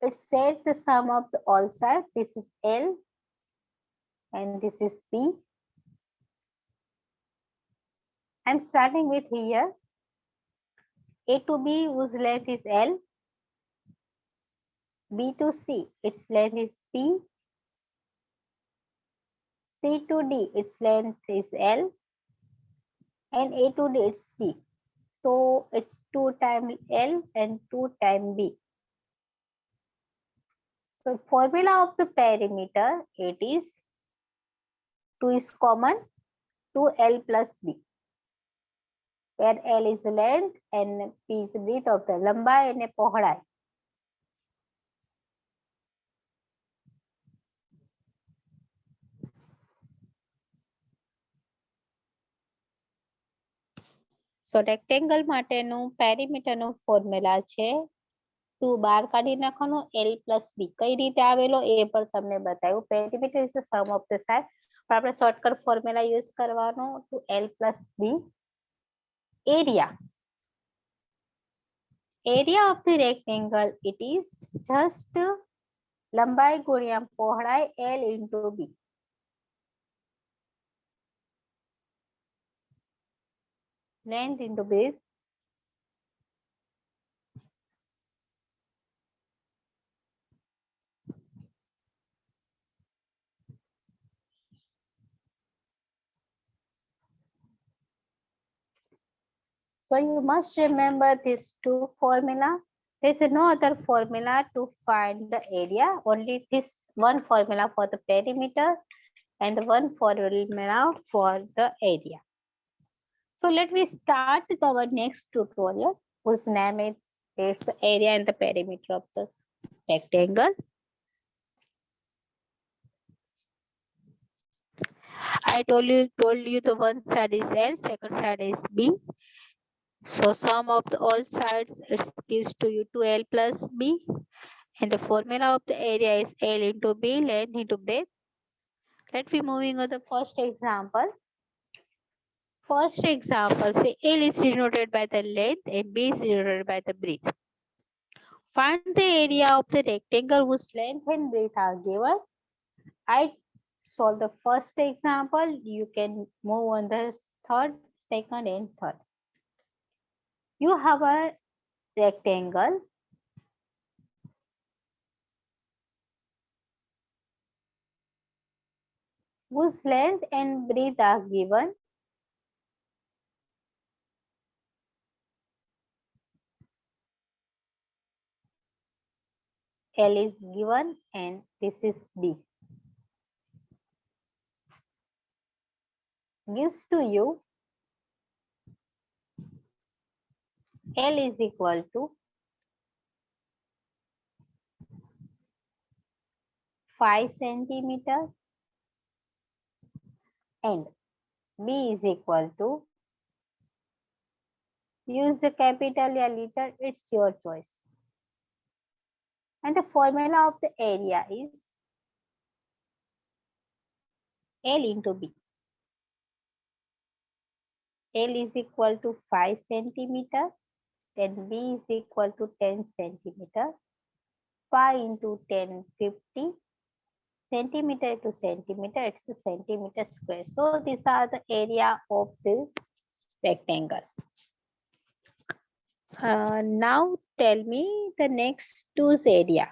Speaker 1: It said the sum of the all sides. This is L and this is B. I'm starting with here. A to B whose length is L. B to C, its length is B. C to D, its length is L. And A to D, it's B. So it's 2 times L and 2 times B. So formula of the perimeter, it is 2 is common, 2L plus B. Where L is the length and B is the width of the लंबाई અને પહોળાઈ. So rectangle માટેનું પેરીમીટરનું formula છે 2 બાર કાઢી નાખવાનો L plus B. કઈ રીતે આવેલો એ પણ તમને બતાવ્યું. Perimeter is the sum of the side. પણ આપણે શોર્ટકટ ફોર્મ્યુલા યુઝ કરવાનો 2L plus B. Area. Area of the rectangle, it is just લંબાઈ ગુણ્યા પહોળાઈ L into B. Length into width. So you must remember these two formula. There is no other formula to find the area. Only this one formula for the perimeter and one formula for the area. So let me start our next tutorial whose name is its area and the perimeter of the rectangle. I told you the one side is L, second side is B. So sum of the all sides is to you 2L plus B. And the formula of the area is L into B, length into breadth. Let's be moving on the first example. First example, say L is denoted by the length and B is denoted by the breadth. Find the area of the rectangle whose length and breadth are given. I solve the first example. You can move on the third, second and third. You have a rectangle whose length and breadth are given. L is given and this is B. Gives to you L is equal to 5 centimeter and B is equal to, use the capital or letter, it's your choice. And the formula of the area is L into B. L is equal to 5 centimeter, then B is equal to 10 centimeter. 5 into 10, 50. Centimeter to centimeter, it's a centimeter square. So these are the area of the rectangle. Now tell me the next two's area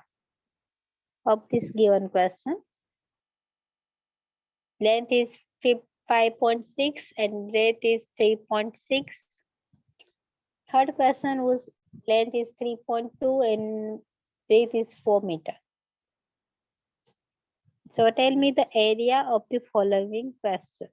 Speaker 1: of this given question. Length is 5.6 and breadth is 3.6. Third question whose length is 3.2 and breadth is 4 meter. So tell me the area of the following question.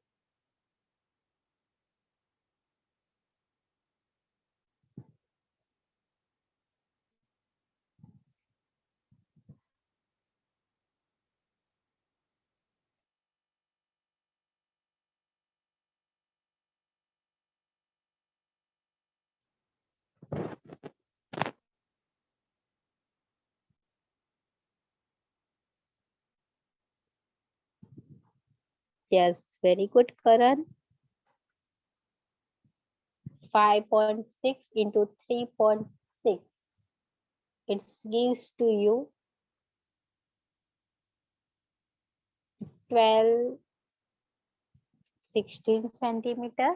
Speaker 1: Yes, very good, Karan. 5.6 into 3.6. It gives to you 12, 16 centimeter.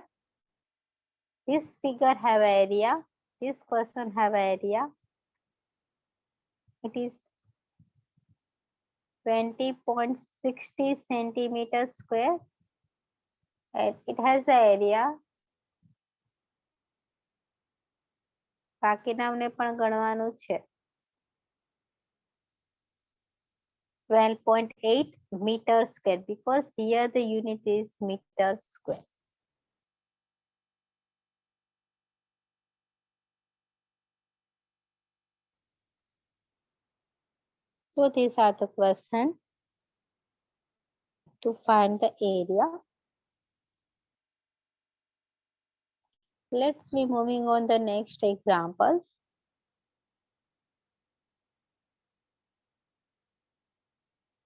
Speaker 1: This figure have area. This question have area. It is 20.60 centimeter square. And it has the area. બાકી નામને પણ ગણવાનું છે. 12.8 meter square because here the unit is meter square. So these are the questions to find the area. Let's be moving on the next example.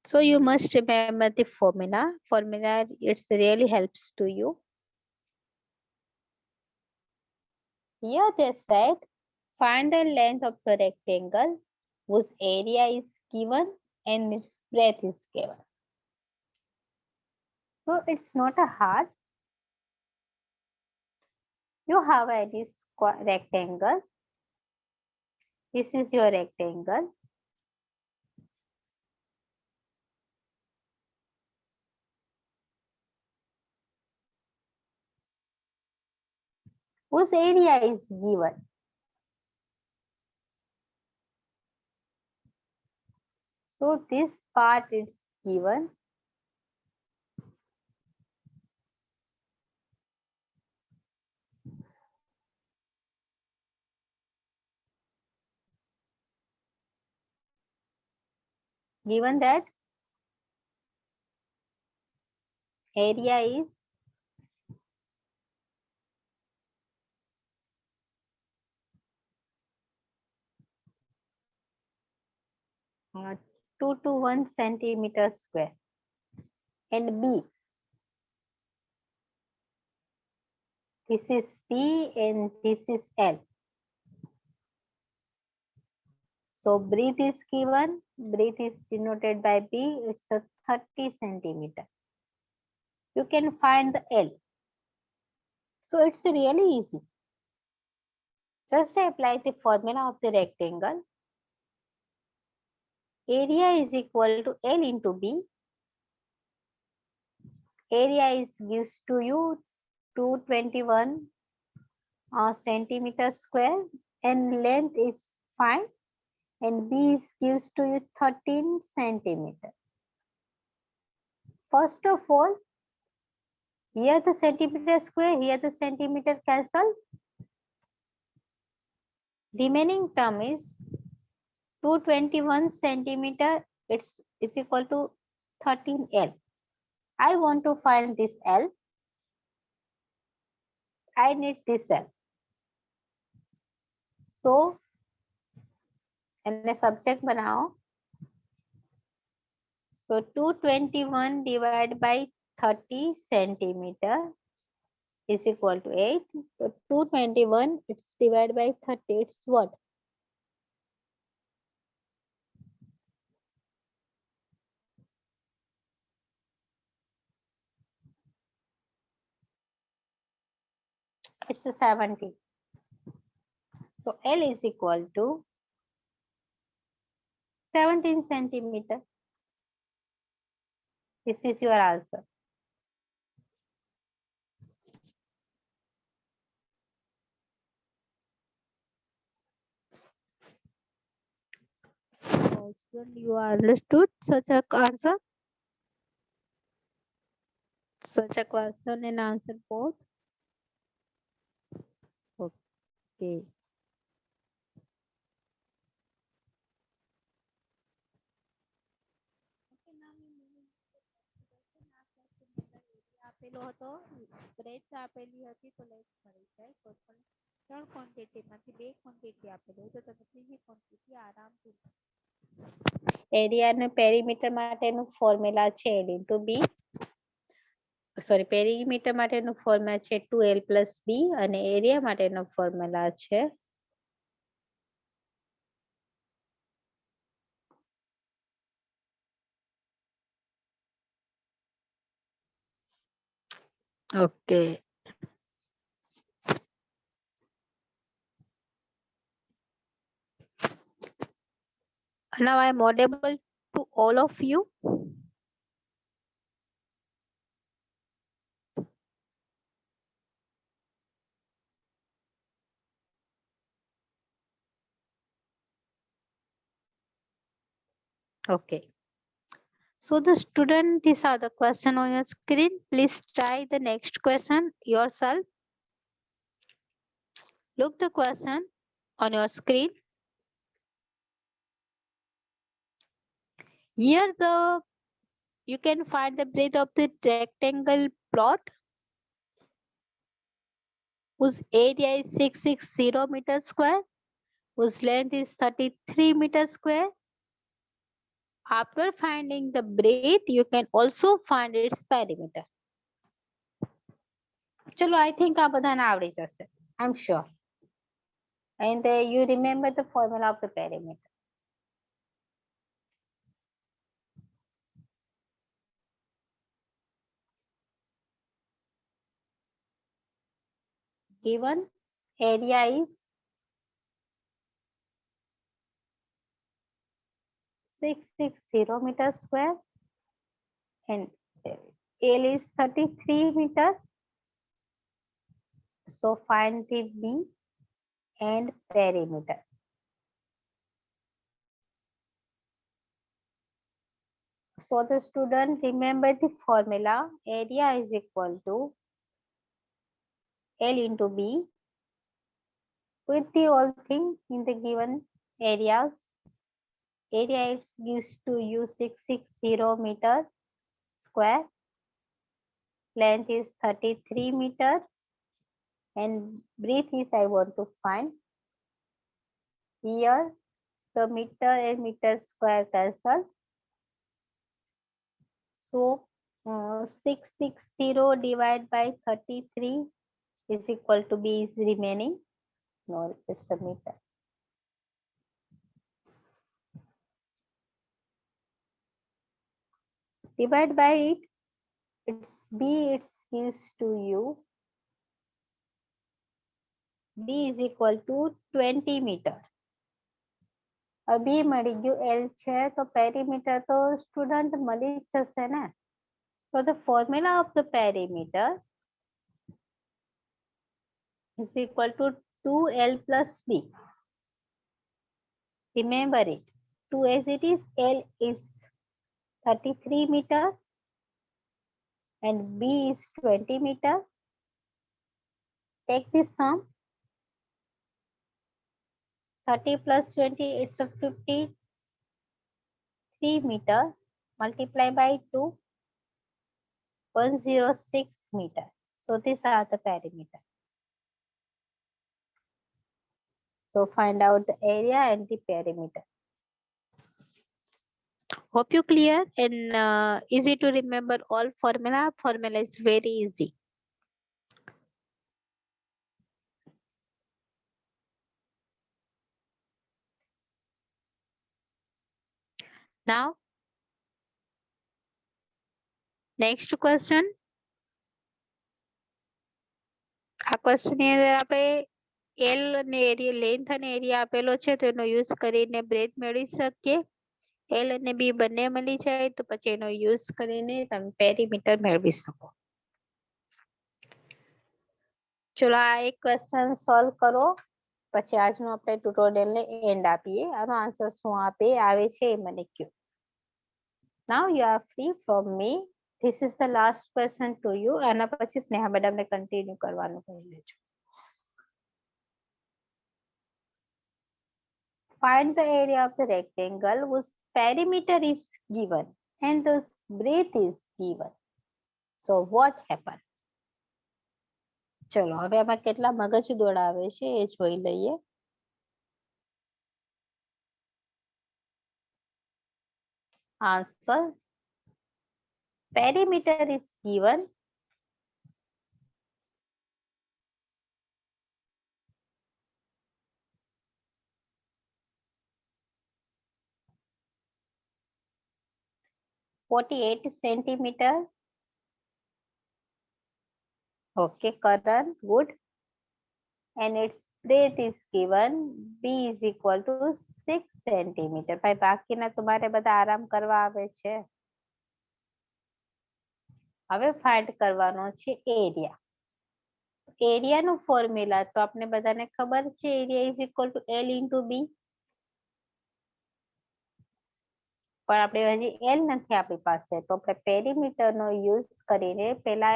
Speaker 1: So you must remember the formula. Formula, it really helps to you. Here they said, find the length of the rectangle whose area is given and its breadth is given. So it's not a hard. You have this rectangle. This is your rectangle. Whose area is given. So this part is given. Given that area is 221 centimeter square. And B, this is B and this is L. So breadth is given. Breadth is denoted by B. It's a 30 centimeter. You can find the L. So it's really easy. Just apply the formula of the rectangle. Area is equal to L into B. Area is gives to you 221 centimeter square and length is 5 and B is gives to you 13 centimeter. First of all, here the centimeter square, here the centimeter cancel. Remaining term is 221 centimeter, it's is equal to 13 L. I want to find this L. I need this L. So, and subject बनाओ. So 221 divided by 30 centimeter is equal to 8. So 221, it's divided by 30, it's what? It's a 70. So L is equal to 17 centimeter. This is your answer. You understood such a answer? Such a question and answer both? Okay. આપેલો હતો breath આપેલી હતી તો less મળી જાય કોઈ પણ ત્રણ ક્વોન્ટિટીમાંથી બે ક્વોન્ટિટી આપેલી હોય તો તમે ત્રીજી ક્વોન્ટિટી આરામથી એરિયા અને પેરીમીટર માટેનું ફોર્મ્યુલા છે L into B. Sorry perimeter માટેનો ફોર્મ્યુલા છે 2l + b અને એરિયા માટેનો ફોર્મ્યુલા છે okay now I am audible to all of you. Okay. So the student, these are the question on your screen. Please try the next question yourself. Look the question on your screen. Here you can find the breadth of the rectangle plot whose area is 660 meters square, whose length is 33 meters square. After finding the breadth, you can also find its perimeter. Chalo, I think આ બધાને આવડી જશે. I'm sure. And you remember the formula of the perimeter. Given area is 660 meters square and L is 33 meter. So find the B and perimeter. So the student remember the formula area is equal to L into B with the whole thing in the given areas. Area is used to use 660 meter square. Length is 33 meter and breadth is I want to find. Here the meter and meter square cancel. So 660 divided by 33 is equal to B is remaining. No, it's a meter. Divide by it, it's B, it's used to U. B is equal to 20 meter. अभी मળી ગયું L છે તો perimeter તો student મળી જ જશે ને. So the formula of the perimeter is equal to 2L plus B. Remember it. 2 as it is, L is 33 meter and B is 20 meter. Take this sum. 30 plus 20, it's a 53 meter. Multiply by 2, 106 meter. So these are the perimeter. So find out the area and the perimeter. Hope you clear and easy to remember all formula. Formula is very easy. Now, next question. આ question ની અંદર આપણે L અને area length અને area આપેલો છે તો એનો યુઝ કરીને બ્રેથ મેળવી શકીએ. L અને B બંને મળી જાય તો પછી એનો યુઝ કરીને તમે પેરીમીટર મેળવી શકો. ચલો આ એક ક્વેશ્ચન સોલ્વ કરો પછી આજનું આપણે ટ્યુટોરિયલ ને એન્ડ આપીએ. આનો આન્સર શું આવે છે એ મને કહો. Now you are free from me. This is the last question to you. આના પછી સ્નેહા મેડમ ને કન્ટિન્યુ કરવાનું કહી દેજો. Find the area of the rectangle whose perimeter is given and the breadth is given. So what happened? ચલો હવે આમાં કેટલા મગજ દોડાવે છે એ જોઈ લઈએ. Answer. Perimeter is given 48 centimeter. Okay, Karan, good. And its breadth is given. B is equal to 6 centimeter. ભાઈ બાકીના તમારે બધા આરામ કરવા આવે છે. હવે ફાઇન્ડ કરવાનો છે એરિયા. એરિયાનો ફોર્મ્યુલા તો આપણે બધાને ખબર છે, area is equal two L into B. પણ આપણે હજી L નથી આપણી પાસે, તો આપણે પેરીમીટરનો યુઝ કરીને પહેલા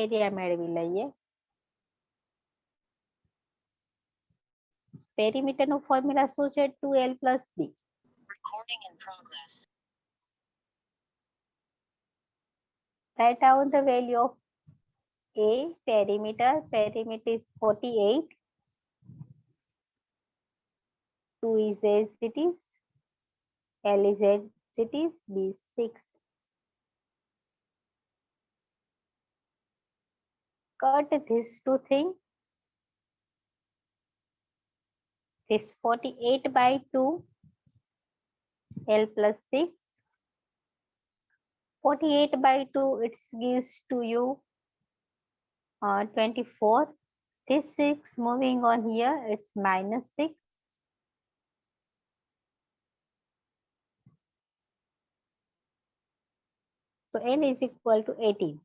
Speaker 1: એરિયા મેળવી લઈએ. પેરીમીટરનો ફોર્મ્યુલા શું છે? 2L plus B.
Speaker 2: Recording in progress.
Speaker 1: Write down the value of A perimeter. Perimeter is 48. 2 is as it is. L is as it is. B is 6. Cut these two things. This 48 by 2. L plus 6. 48 by 2, it gives to you 24. This 6 moving on here, it's minus 6. So L is equal to 18.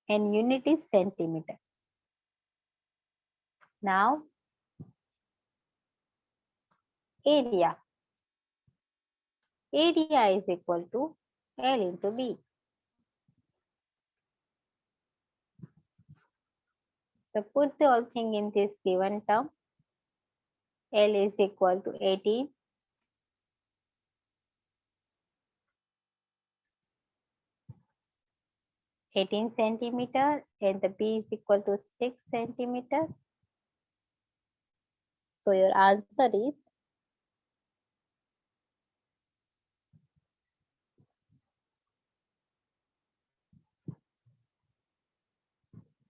Speaker 1: And unit is centimeter. Now, area. Area is equal to L into B. So put the whole thing in this given term. L is equal to 18. centimeter, and the B is equal to 6 centimeter. So your answer is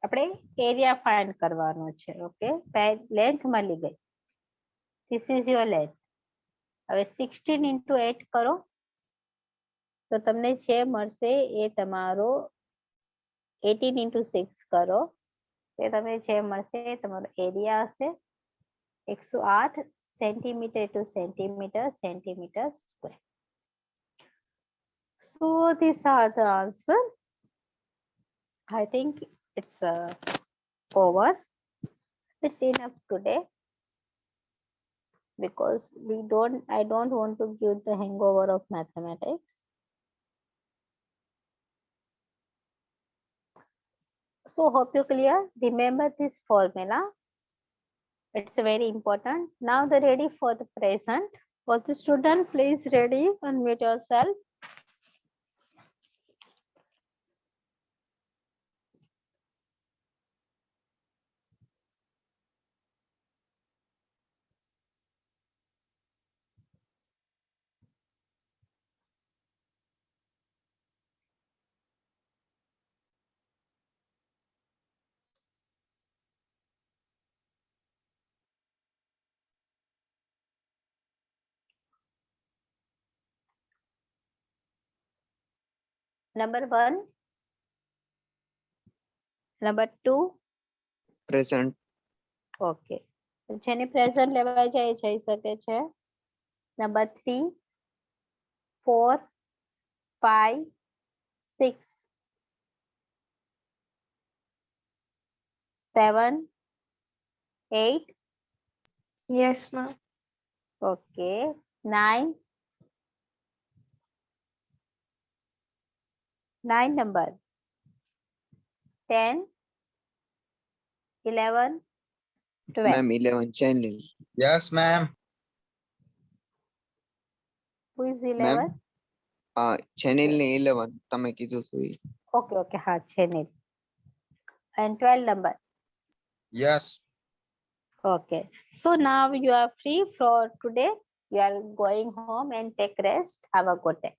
Speaker 1: આપણે area find કરવાનો છે. Okay, length મળી ગઈ. This is your length. હવે 16 into 8 કરો તો તમને જે મળશે એ તમારો 18 into 6 કરો તો તમને જે મળશે એ તમારો એરિયા હશે 108 centimetre to centimetre square. So these are the answer. I think it's over. It's enough today because I don't want to give the hangover of mathematics. So hope you clear. Remember this formula. It's very important. Now the ready for the present. For the student, please ready, unmute yourself. Number 1. Number 2.
Speaker 3: Present.
Speaker 1: Okay. જેને present લેવા જાય જઈ શકે છે. Number 3, 4, 5, 6, 7, 8.
Speaker 4: Yes, ma'am.
Speaker 1: Okay. 9. 9 number. 10, 11, 12.
Speaker 3: Ma'am, 11 channel.
Speaker 5: Yes, ma'am.
Speaker 1: Who is 11?
Speaker 3: Channel ને 11 તમે કીધું હતું ઈ.
Speaker 1: Okay, હા channel. And 12 number.
Speaker 5: Yes.
Speaker 1: Okay. So now you are free for today. You are going home and take rest. Have a good day.